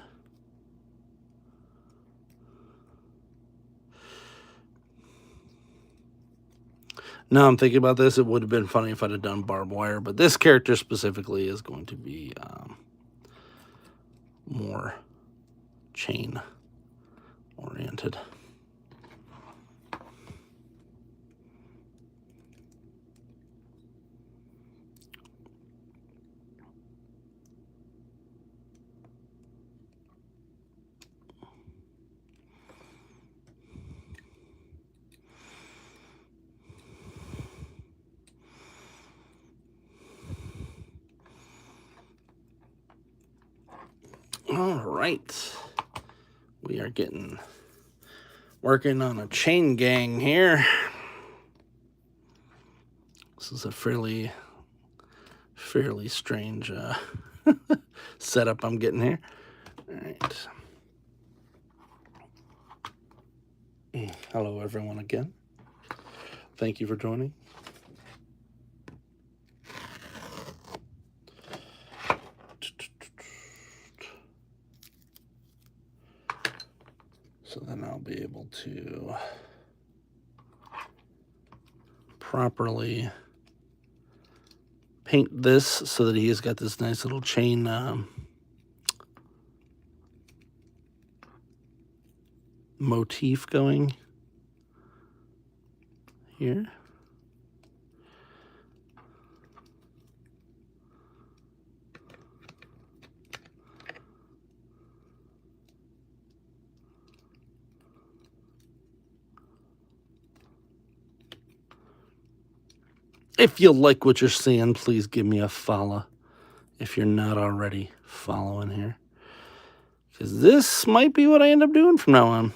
Now I'm thinking about this, it would have been funny if I'd have done barbed wire, but this character specifically is going to be more chain oriented. All right, we are working on a chain gang here. This is a fairly strange setup I'm getting here. All right. Hello, everyone, again. Thank you for joining. So then I'll be able to properly paint this so that he's got this nice little chain motif going here. If you like what you're seeing, please give me a follow if you're not already following here. Because this might be what I end up doing from now on.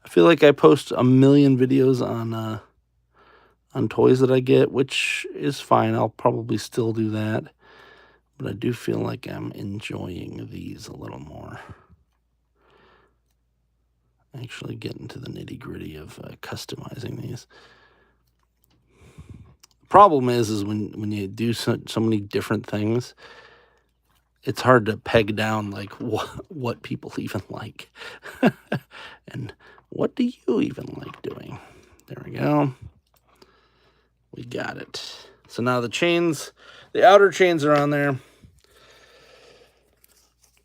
I feel like I post a million videos on toys that I get, which is fine. I'll probably still do that. but I do feel like I'm enjoying these a little more. Actually getting to the nitty-gritty of customizing these. The problem is when you do so many different things, it's hard to peg down like what people even like. And what do you even like doing? There we go. We got it. So now the chains, the outer chains are on there.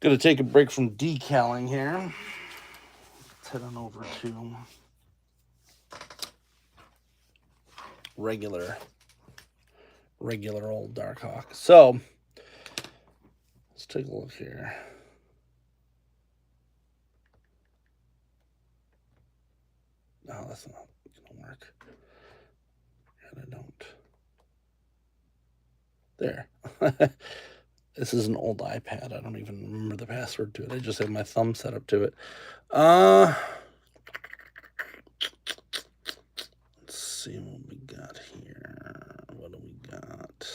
Gonna take a break from decaling here. Let's head on over to regular old Dark Hawk. So let's take a look here. No, that's not gonna work. And I don't. There. This is an old iPad. I don't even remember the password to it. I just have my thumb set up to it. Let's see what we got here. What do we got?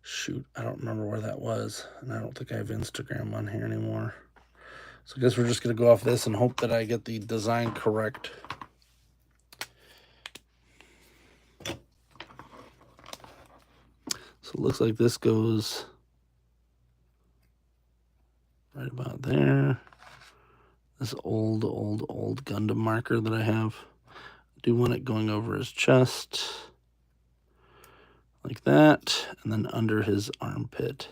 Shoot, I don't remember where that was. And I don't think I have Instagram on here anymore. So I guess we're just going to go off this and hope that I get the design correct. So it looks like this goes right about there. This old Gundam marker that I have. I do want it going over his chest. Like that. And then under his armpit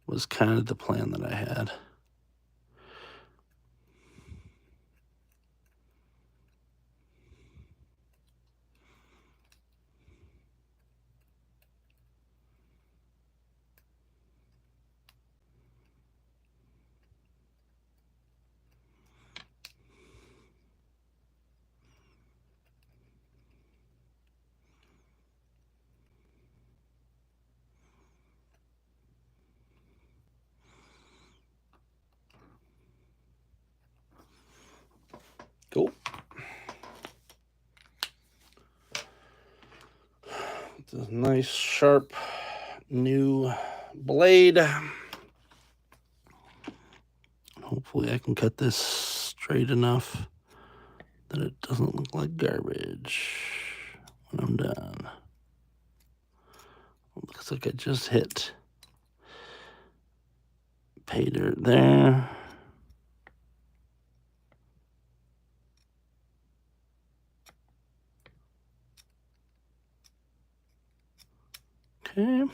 was kind of the plan that I had. Cool. It's a nice, sharp, new blade. Hopefully I can cut this straight enough that it doesn't look like garbage when I'm done. Looks like I just hit pay dirt there. Okay.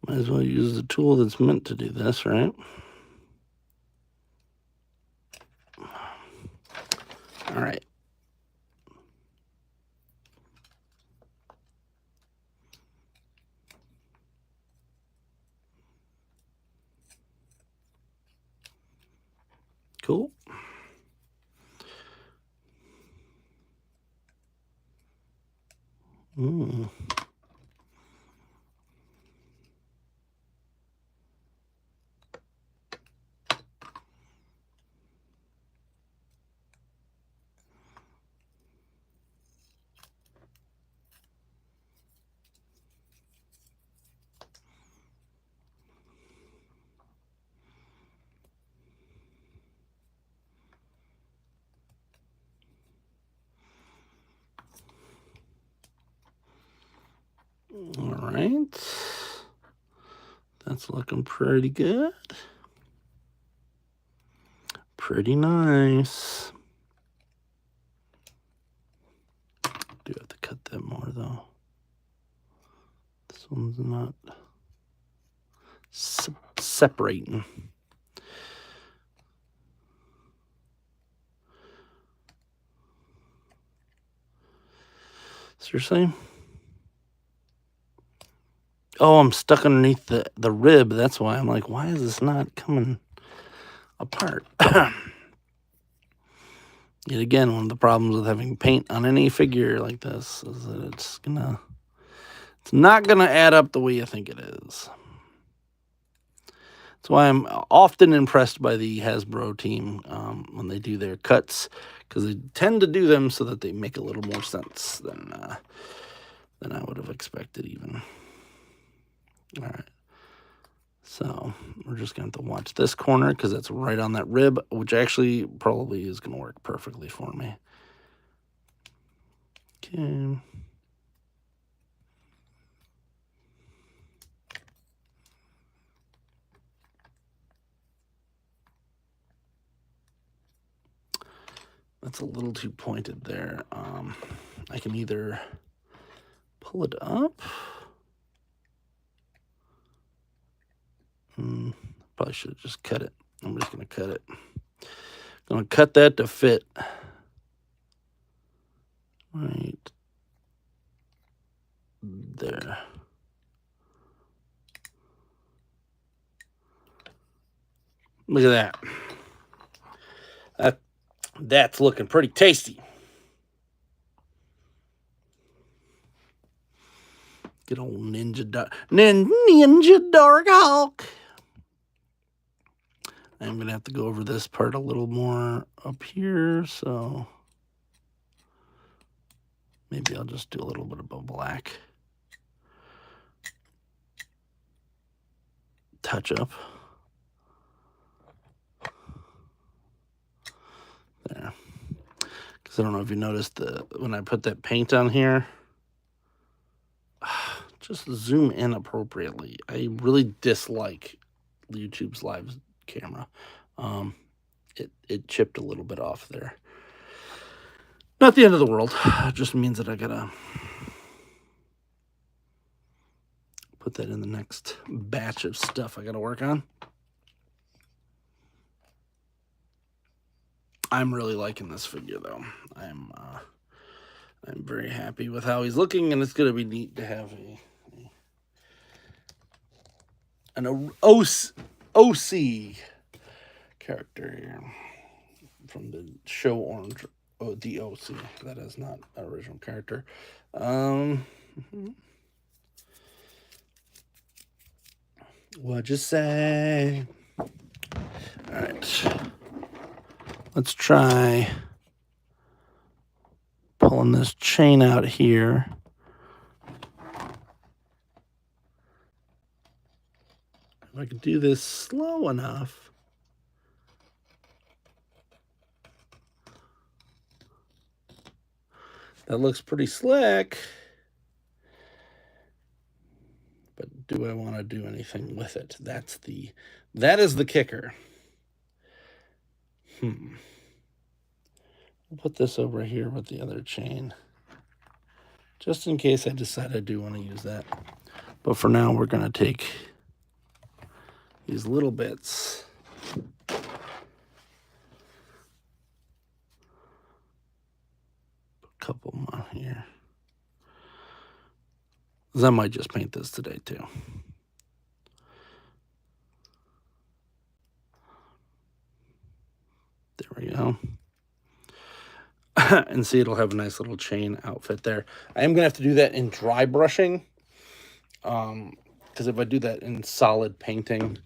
Might as well use the tool that's meant to do this, right? All right. Cool. All right. That's looking pretty good. Pretty nice. Do have to cut that more though. one's not separating. Seriously? Oh, I'm stuck underneath the rib. That's why I'm like, why is this not coming apart? Yet again, one of the problems with having paint on any figure like this is that it's not gonna add up the way you think it is. That's why I'm often impressed by the Hasbro team when they do their cuts, because they tend to do them so that they make a little more sense than I would have expected even. All right. So we're just going to have to watch this corner because that's right on that rib, which actually probably is going to work perfectly for me. Okay. That's a little too pointed there. I can either pull it up. Probably should have just cut it. I'm just going to cut it. I'm going to cut that to fit. Right there. Look at that. That's looking pretty tasty. Good old Ninja Dark Hawk. I'm going to have to go over this part a little more up here, so maybe I'll just do a little bit of a black touch up. There. Because I don't know if you noticed when I put that paint on here, just zoom in appropriately. I really dislike YouTube's live camera. It chipped a little bit off there. Not the end of the world. It just means that I gotta put that in the next batch of stuff I gotta work on. I'm really liking this figure though. I'm very happy with how he's looking, and it's gonna be neat to have an OC character here from the show Orange. Oh, the OC. That is not an original character. What'd you say? All right. Let's try pulling this chain out here. If I can do this slow enough. That looks pretty slick. But do I want to do anything with it? That is the kicker. I'll put this over here with the other chain, just in case I decide I do want to use that. But for now, we're going to take these little bits. A couple more here. Because I might just paint this today, too. There we go. And see, it'll have a nice little chain outfit there. I am going to have to do that in dry brushing. Because if I do that in solid painting,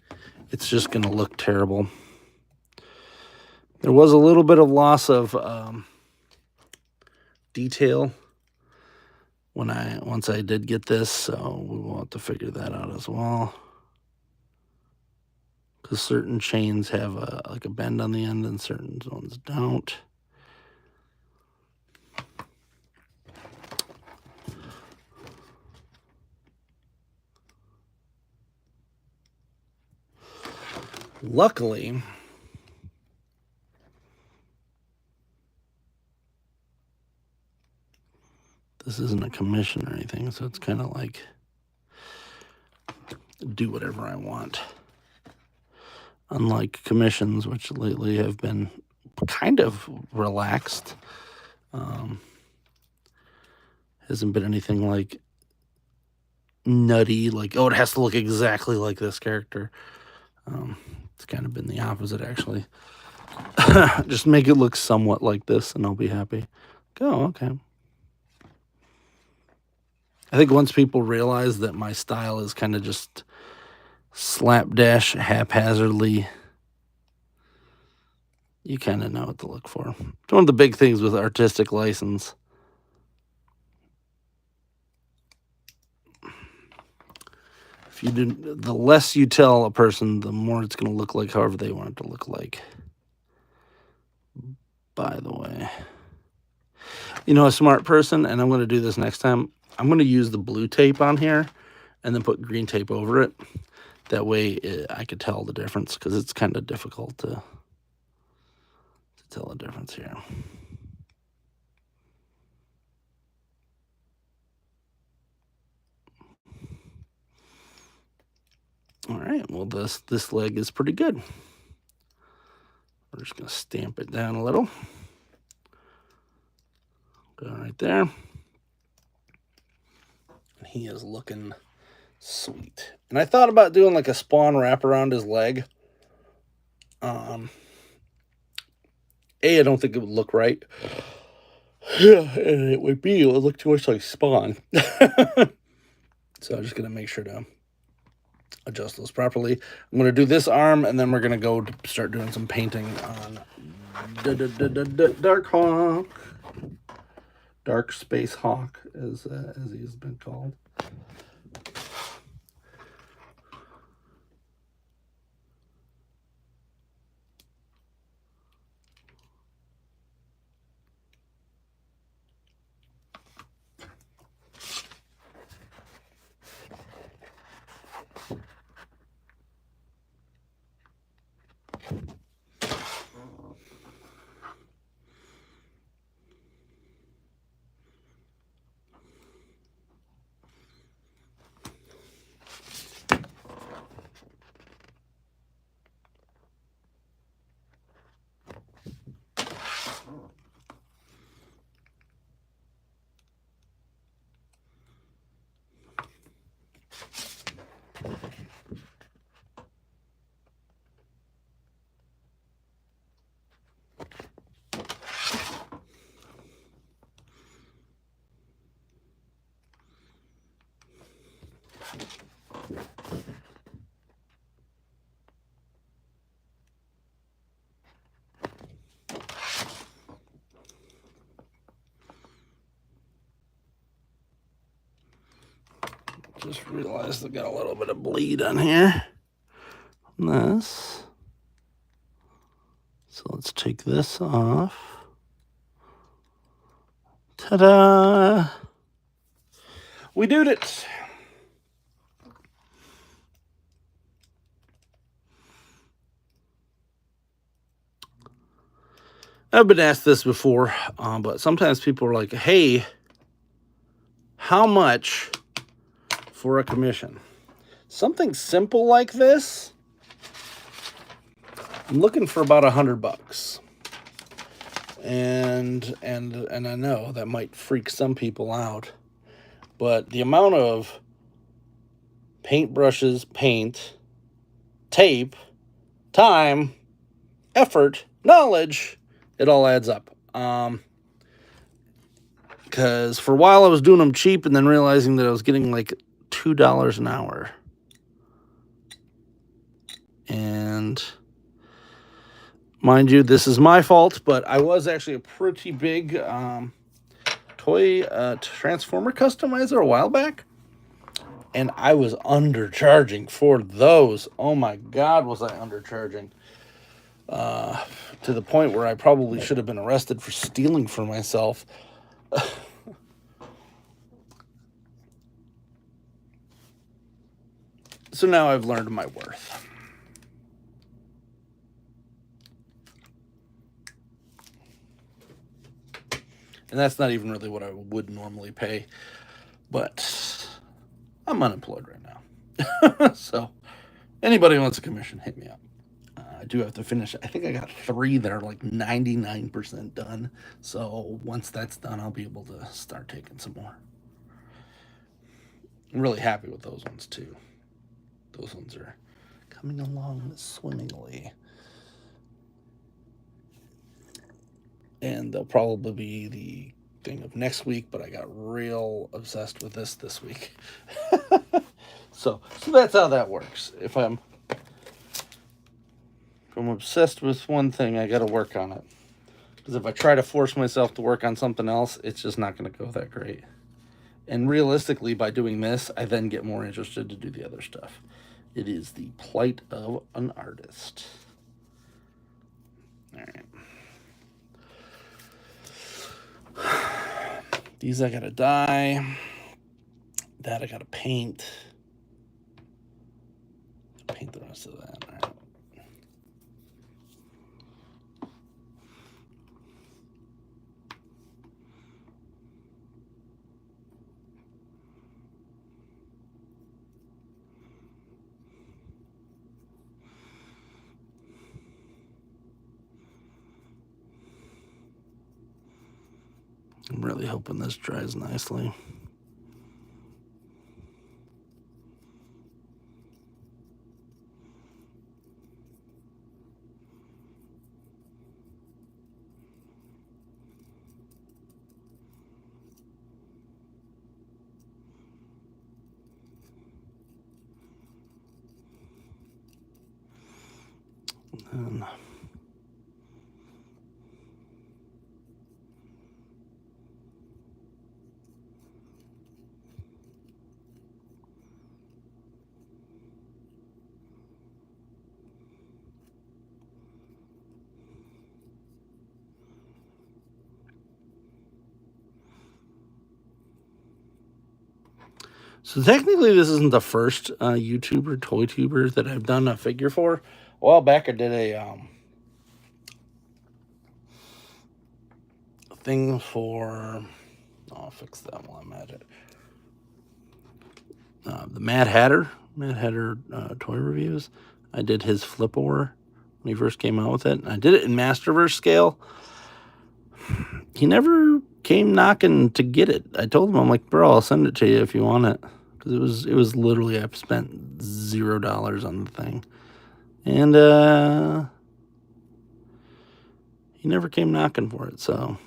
it's just going to look terrible. There was a little bit of loss of detail once I did get this, so we will have to figure that out as well. Because certain chains have like a bend on the end and certain ones don't. Luckily, this isn't a commission or anything, so it's kind of like do whatever I want. Unlike commissions, which lately have been kind of relaxed. Hasn't been anything like nutty, like, oh, it has to look exactly like this character. It's kind of been the opposite, actually. Just make it look somewhat like this, and I'll be happy. Go, okay. I think once people realize that my style is kind of just slapdash, haphazardly, you kind of know what to look for. It's one of the big things with artistic license. If you do, the less you tell a person, the more it's going to look like however they want it to look like. By the way, you know, a smart person, and I'm going to do this next time, I'm going to use the blue tape on here and then put green tape over it. That way I could tell the difference, because it's kind of difficult to tell the difference here. All right, well, this leg is pretty good. We're just going to stamp it down a little. Go right there. And he is looking sweet. And I thought about doing like a spawn wrap around his leg. I don't think it would look right. Yeah, and it would look too much like Spawn. So I'm just going to make sure to adjust those properly. I'm going to do this arm, and then we're going to go start doing some painting on Dark Hawk. Dark Space Hawk, as he has been called. Just realized I got a little bit of bleed on here. This. So let's take this off. Ta-da! We did it! I've been asked this before, but sometimes people are like, hey, how much for a commission? Something simple like this, I'm looking for about $100. And I know that might freak some people out, but the amount of paintbrushes, paint, tape, time, effort, knowledge, it all adds up. Because for a while I was doing them cheap and then realizing that I was getting like $2 an hour. And mind you, this is my fault, but I was actually a pretty big toy transformer customizer a while back. And I was undercharging for those. Oh my God, was I undercharging. To the point where I probably should have been arrested for stealing for myself. So now I've learned my worth. And that's not even really what I would normally pay. But I'm unemployed right now. So anybody wants a commission, hit me up. I do have to finish. I think I got 3 that are like 99% done. So once that's done, I'll be able to start taking some more. I'm really happy with those ones too. Those ones are coming along swimmingly. And they'll probably be the thing of next week, but I got real obsessed with this week. so that's how that works. If I'm obsessed with one thing, I got to work on it. Because if I try to force myself to work on something else, it's just not going to go that great. And realistically, by doing this, I then get more interested to do the other stuff. It is the plight of an artist. All right. These I gotta dye. That I gotta paint. Paint the rest of that. All right. I'm really hoping this dries nicely. And so technically, this isn't the first YouTuber, toy tuber that I've done a figure for. A while back, I did a thing for. I'll fix that while I'm at it. The Mad Hatter toy reviews. I did his Flip-Or when he first came out with it. I did it in Masterverse scale. He never came knocking to get it. I told him, I'm like, bro, I'll send it to you if you want it. Because it was literally, I've spent $0 on the thing. And he never came knocking for it, so.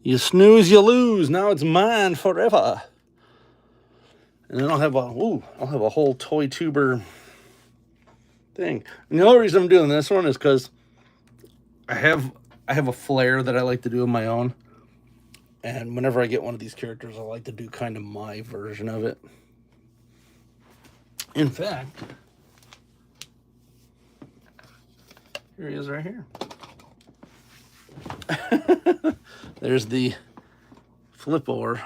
You snooze, you lose. Now it's mine forever. And then I'll have a whole toy tuber thing. And the only reason I'm doing this one is because I have a flair that I like to do of my own. And whenever I get one of these characters, I like to do kind of my version of it. In fact, here he is right here. There's the Flip-Or.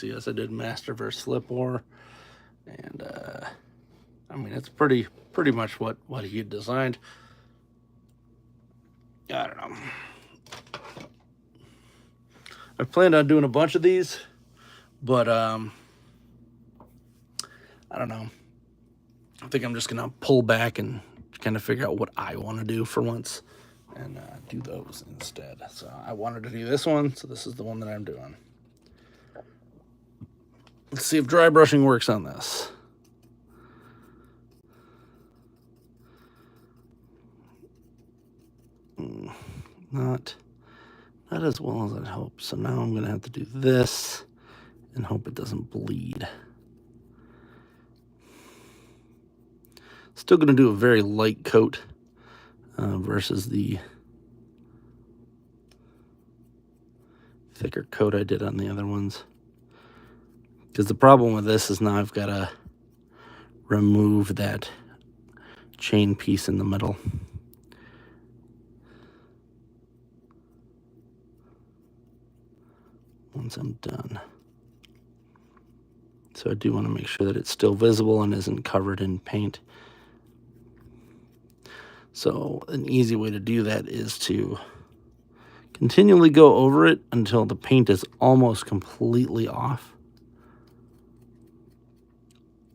Yes, I did Masterverse Flip-Or. And, I mean, it's pretty much what he had designed. I don't know. I planned on doing a bunch of these, but I don't know. I think I'm just gonna pull back and kind of figure out what I want to do for once, and do those instead. So I wanted to do this one, so this is the one that I'm doing. Let's see if dry brushing works on this. Not as well as I'd hope. So now I'm going to have to do this and hope it doesn't bleed. Still going to do a very light coat versus the thicker coat I did on the other ones. Because the problem with this is now I've got to remove that chain piece in the middle. Once I'm done. So I do want to make sure that it's still visible and isn't covered in paint. So an easy way to do that is to continually go over it until the paint is almost completely off.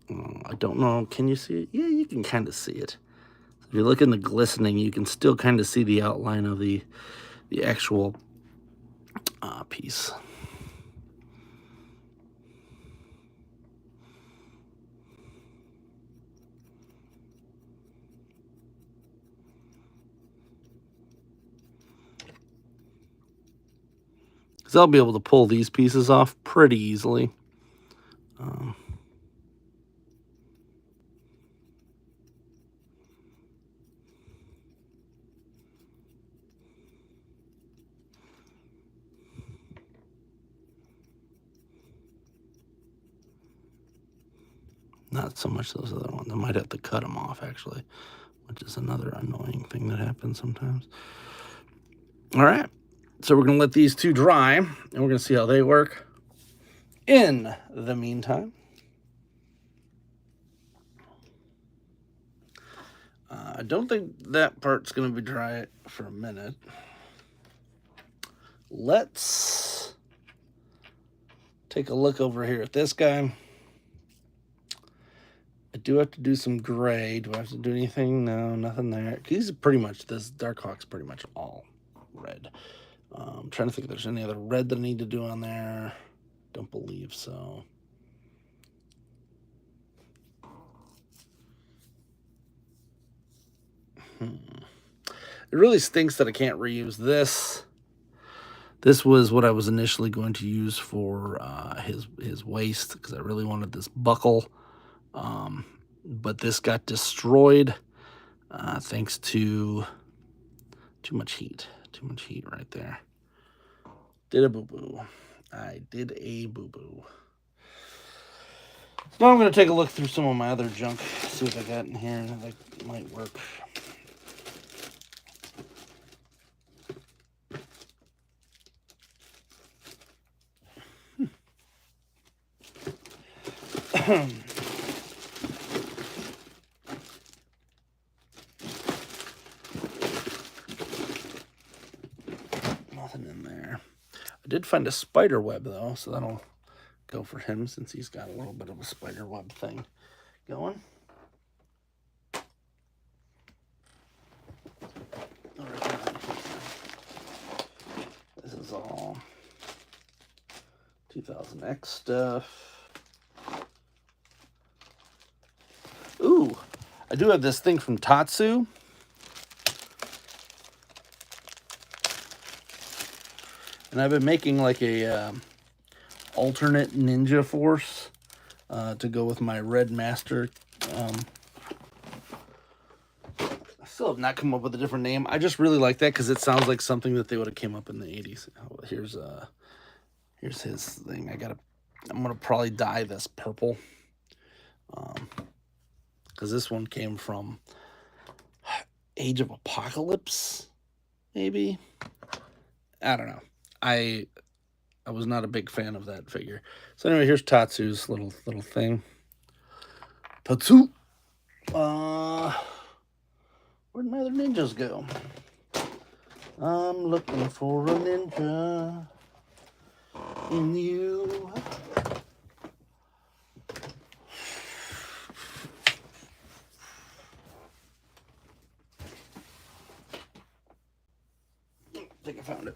I don't know, can you see it? Yeah, you can kind of see it. If you look in the glistening, you can still kind of see the outline of the actual piece. Because I'll be able to pull these pieces off pretty easily. Not so much those other ones. I might have to cut them off, actually, which is another annoying thing that happens sometimes. All right, so we're going to let these two dry, and we're going to see how they work. In the meantime, I don't think that part's going to be dry for a minute. Let's take a look over here at this guy. I do have to do some gray. Do I have to do anything? No, nothing there. He's pretty much, this Dark Hawk's pretty much all red. I'm trying to think if there's any other red that I need to do on there. Don't believe so. It really stinks that I can't reuse this. This was what I was initially going to use for his waist, because I really wanted this buckle. But this got destroyed thanks to too much heat. Too much heat right there. Did a boo-boo. I did a boo-boo. So now I'm going to take a look through some of my other junk, see what I got in here that might work. Nothing in there. I did find a spider web, though, so that'll go for him since he's got a little bit of a spider web thing going. This is all 2000X stuff. Ooh, I do have this thing from Tatsu. And I've been making like a alternate Ninja Force to go with my Red Master. I still have not come up with a different name. I just really like that because it sounds like something that they would have came up in the 80s. Oh, here's his thing. I'm gonna probably dye this purple. Because this one came from Age of Apocalypse, maybe? I don't know. I was not a big fan of that figure. So anyway, here's Tatsu's little thing. Tatsu! Where'd my other ninjas go? I'm looking for a ninja in you. I think I found it.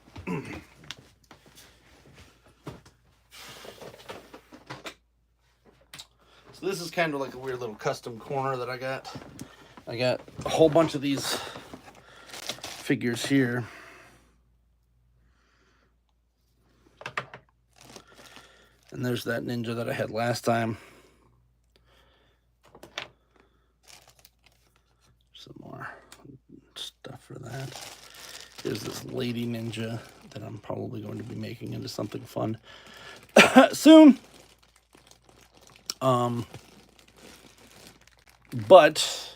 So this is kind of like a weird little custom corner that I got. I got a whole bunch of these figures here. And there's that ninja that I had last time. Some more stuff for that. Here's this lady ninja that I'm probably going to be making into something fun soon. But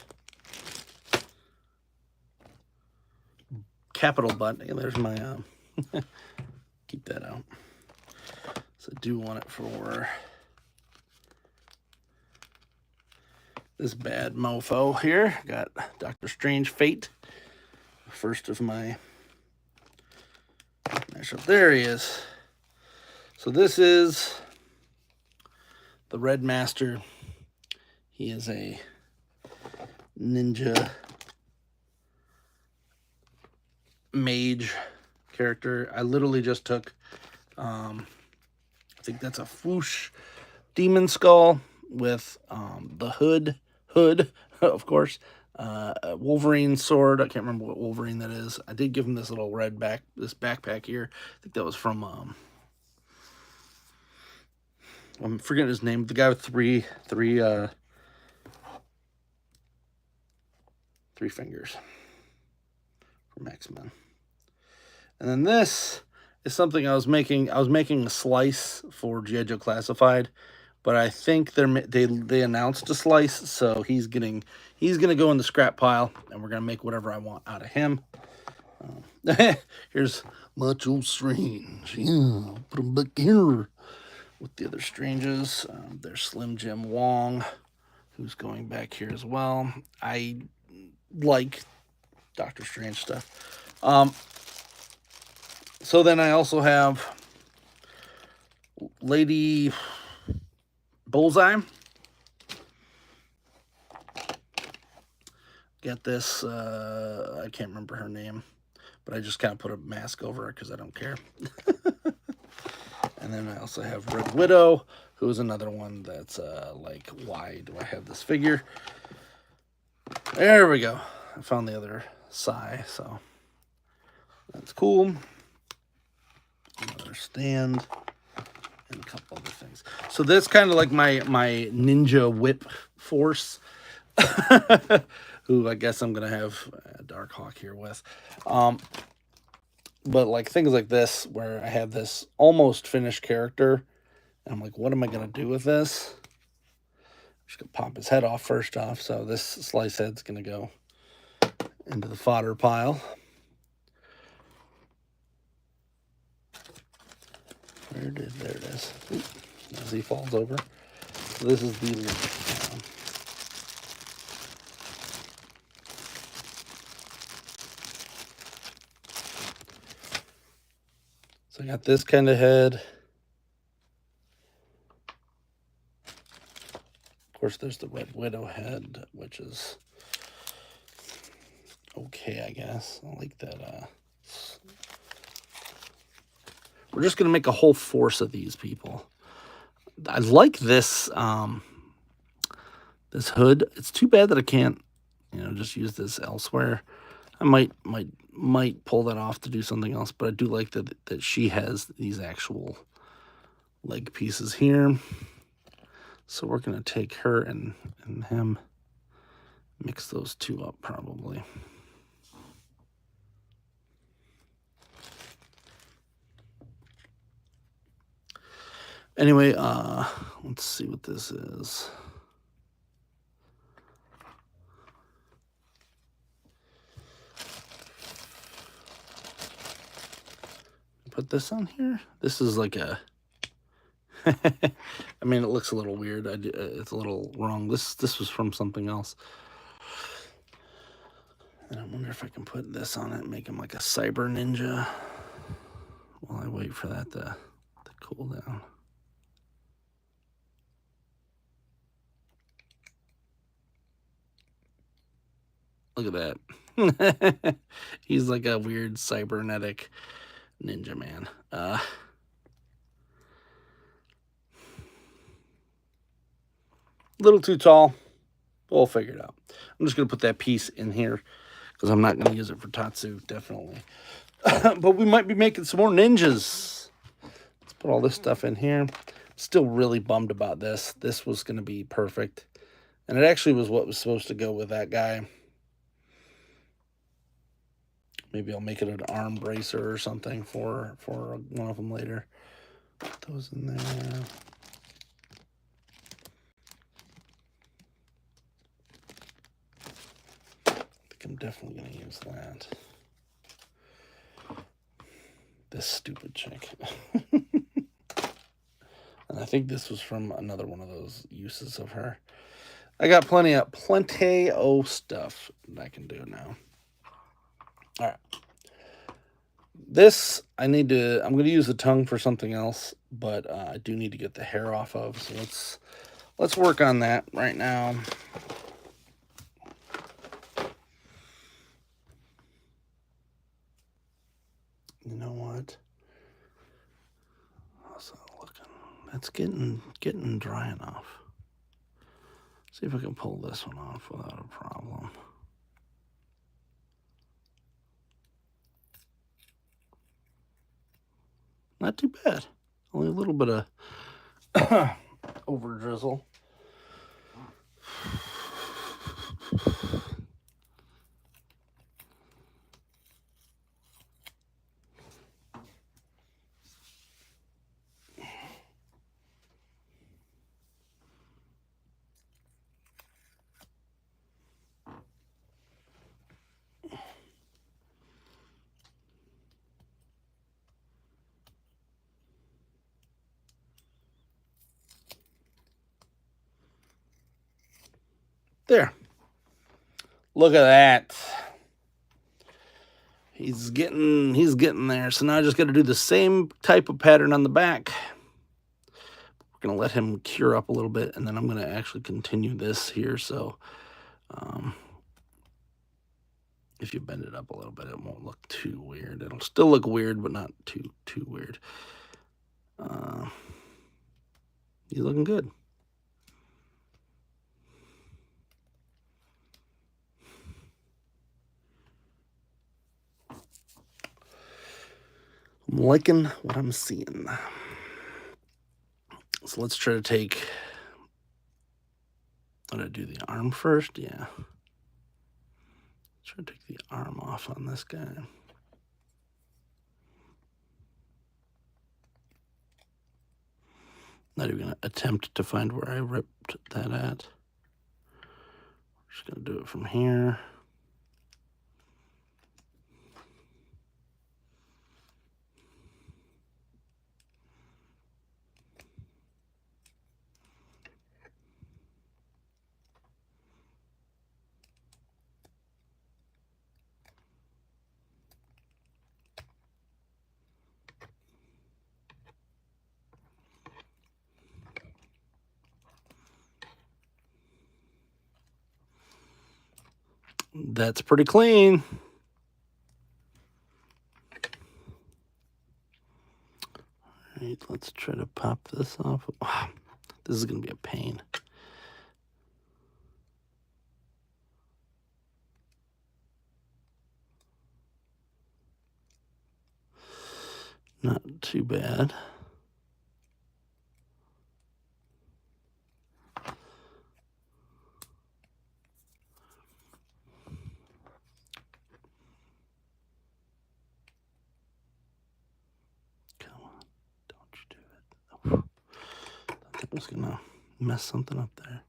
capital but, and there's my keep that out. So I do want it for this bad mofo here. Got Dr. Strange Fate. First of my mashup. There he is. So this is the Red Master. He is a ninja mage character. I literally just took, I think that's a Fwoosh Demon Skull with the hood, of course. Wolverine sword. I can't remember what Wolverine that is. I did give him this little red backpack here. I think that was from I'm forgetting his name. The guy with three fingers from X-Men. And then this is something I was making. I was making a slice for G.I. Joe Classified, but I think they announced a slice, so he's gonna go in the scrap pile, and we're gonna make whatever I want out of him. Here's Macho Strange. Yeah, put him back here with the other Stranges. There's Slim Jim Wong, who's going back here as well. I like Doctor Strange stuff. So then I also have Lady Bullseye. Got this, I can't remember her name, but I just kind of put a mask over her because I don't care. And then I also have Red Widow, who is another one that's like, why do I have this figure? There we go. I found the other Psy, so that's cool. Another stand and a couple other things. So that's kind of like my ninja whip force, who I guess I'm gonna have Dark Hawk here with. But like things like this, where I have this almost finished character, and I'm like, what am I gonna do with this? I'm just gonna pop his head off first off. So this slice head's gonna go into the fodder pile. There it is. Oop, as he falls over. So this is the so I got this kind of head. Of course, there's the Red Widow head, which is okay, I guess. I like that. We're just going to make a whole force of these people. I like this this hood. It's too bad that I can't, just use this elsewhere. I might pull that off to do something else, but I do like that she has these actual leg pieces here. So we're going to take her and him, mix those two up probably. Anyway, let's see what this is. Put this on here. This is like a I mean, it looks a little weird. It's a little wrong. This was from something else. And I wonder if I can put this on it and make him like a cyber ninja while I wait for that to cool down. Look at that. He's like a weird cybernetic ninja man. Little too tall. We'll figure it out. I'm just going to put that piece in here because I'm not going to use it for Tatsu, definitely. But we might be making some more ninjas. Let's put all this stuff in here. Still really bummed about this. This was going to be perfect. And it actually was what was supposed to go with that guy. Maybe I'll make it an arm bracer or something for one of them later. Put those in there. I think I'm definitely going to use that. This stupid chick. And I think this was from another one of those uses of her. I got plenty of stuff that I can do now. All right. This, I'm going to use the tongue for something else, but I do need to get the hair off of, so let's work on that right now. You know what? How's that looking? That's getting dry enough. See if I can pull this one off without a problem. Not too bad. Only a little bit of over drizzle. There. Look at that. He's getting there. So now I just got to do the same type of pattern on the back. We're going to let him cure up a little bit, and then I'm going to actually continue this here. So if you bend it up a little bit, it won't look too weird. It'll still look weird, but not too weird. He's looking good. I'm liking what I'm seeing. So let's try to take... I'm going to do the arm first. Yeah. Try to take the arm off on this guy. Not even going to attempt to find where I ripped that at. Just going to do it from here. That's pretty clean. All right, let's try to pop this off. Oh, this is going to be a pain. Not too bad. Come on, don't you do it. Oh, I think I was going to mess something up there.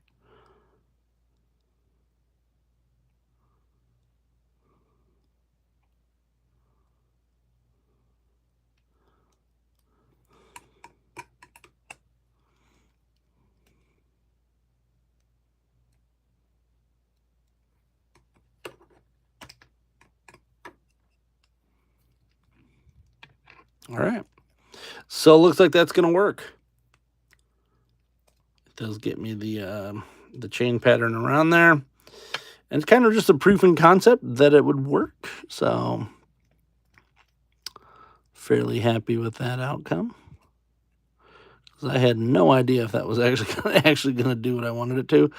All right. So it looks like that's going to work. It does get me the chain pattern around there. And it's kind of just a proof in concept that it would work. So fairly happy with that outcome. Because I had no idea if that was actually going to do what I wanted it to.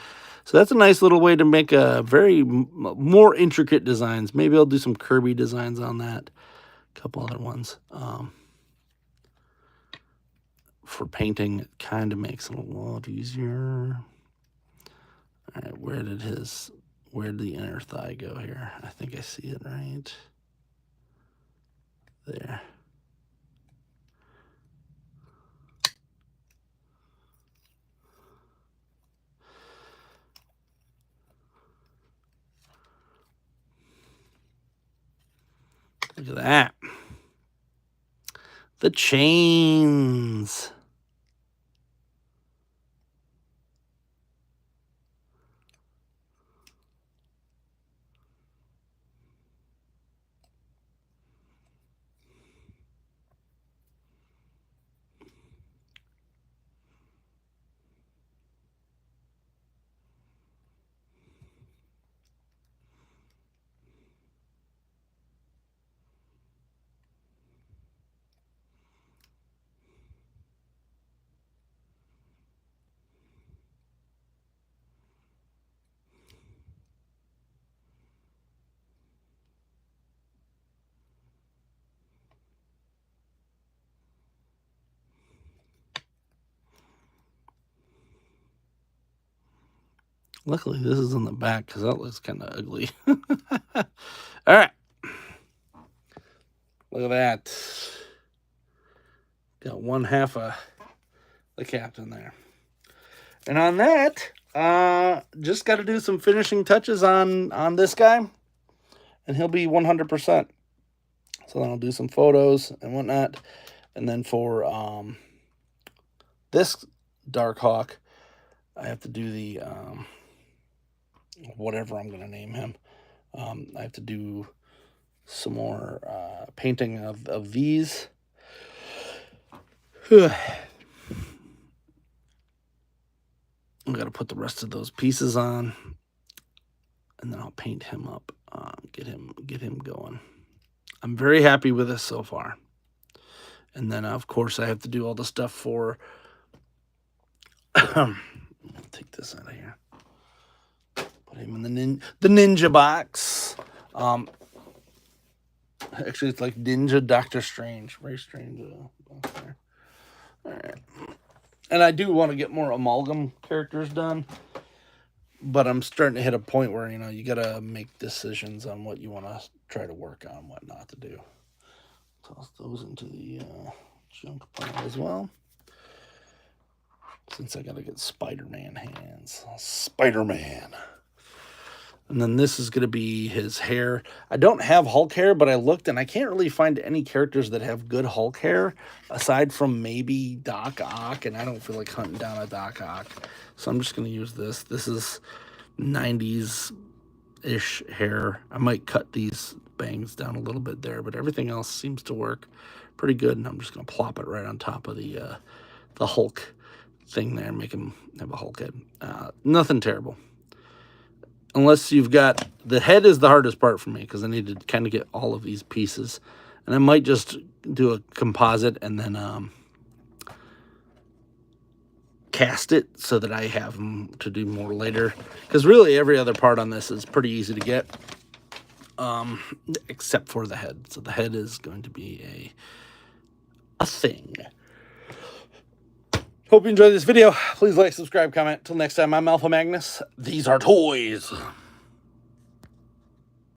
So that's a nice little way to make a very more intricate designs. Maybe I'll do some Kirby designs on that. A couple other ones. For painting, it kind of makes it a lot easier. All right, where did the inner thigh go here? I think I see it right there. Look at that. The chains. Luckily, this is in the back because that looks kind of ugly. All right. Look at that. Got one half of the captain there. And on that, just got to do some finishing touches on this guy. And he'll be 100%. So then I'll do some photos and whatnot. And then for this Dark Hawk, I have to do the whatever I'm going to name him. I have to do some more painting of these. I've got to put the rest of those pieces on, and then I'll paint him up, get him going. I'm very happy with this so far. And then, of course, I have to do all the stuff for... take this out of here. Put him in the ninja box. Actually, it's like Ninja Doctor Strange. Very strange. There. All right. And I do want to get more amalgam characters done. But I'm starting to hit a point where, you know, you got to make decisions on what you want to try to work on, what not to do. Toss those into the junk pile as well. Since I got to get Spider-Man hands. Spider-Man. And then this is going to be his hair. I don't have Hulk hair, but I looked and I can't really find any characters that have good Hulk hair aside from maybe Doc Ock, and I don't feel like hunting down a Doc Ock. So I'm just going to use this. This is 90s-ish hair. I might cut these bangs down a little bit there, but everything else seems to work pretty good. And I'm just going to plop it right on top of the Hulk thing there, make him have a Hulk head. Nothing terrible. Unless you've got... The head is the hardest part for me because I need to kind of get all of these pieces. And I might just do a composite and then cast it so that I have them to do more later. Because really every other part on this is pretty easy to get. Except for the head. So the head is going to be a thing. Hope you enjoyed this video. Please like, subscribe, comment. Till next time, I'm Alpha Magnus. These are toys.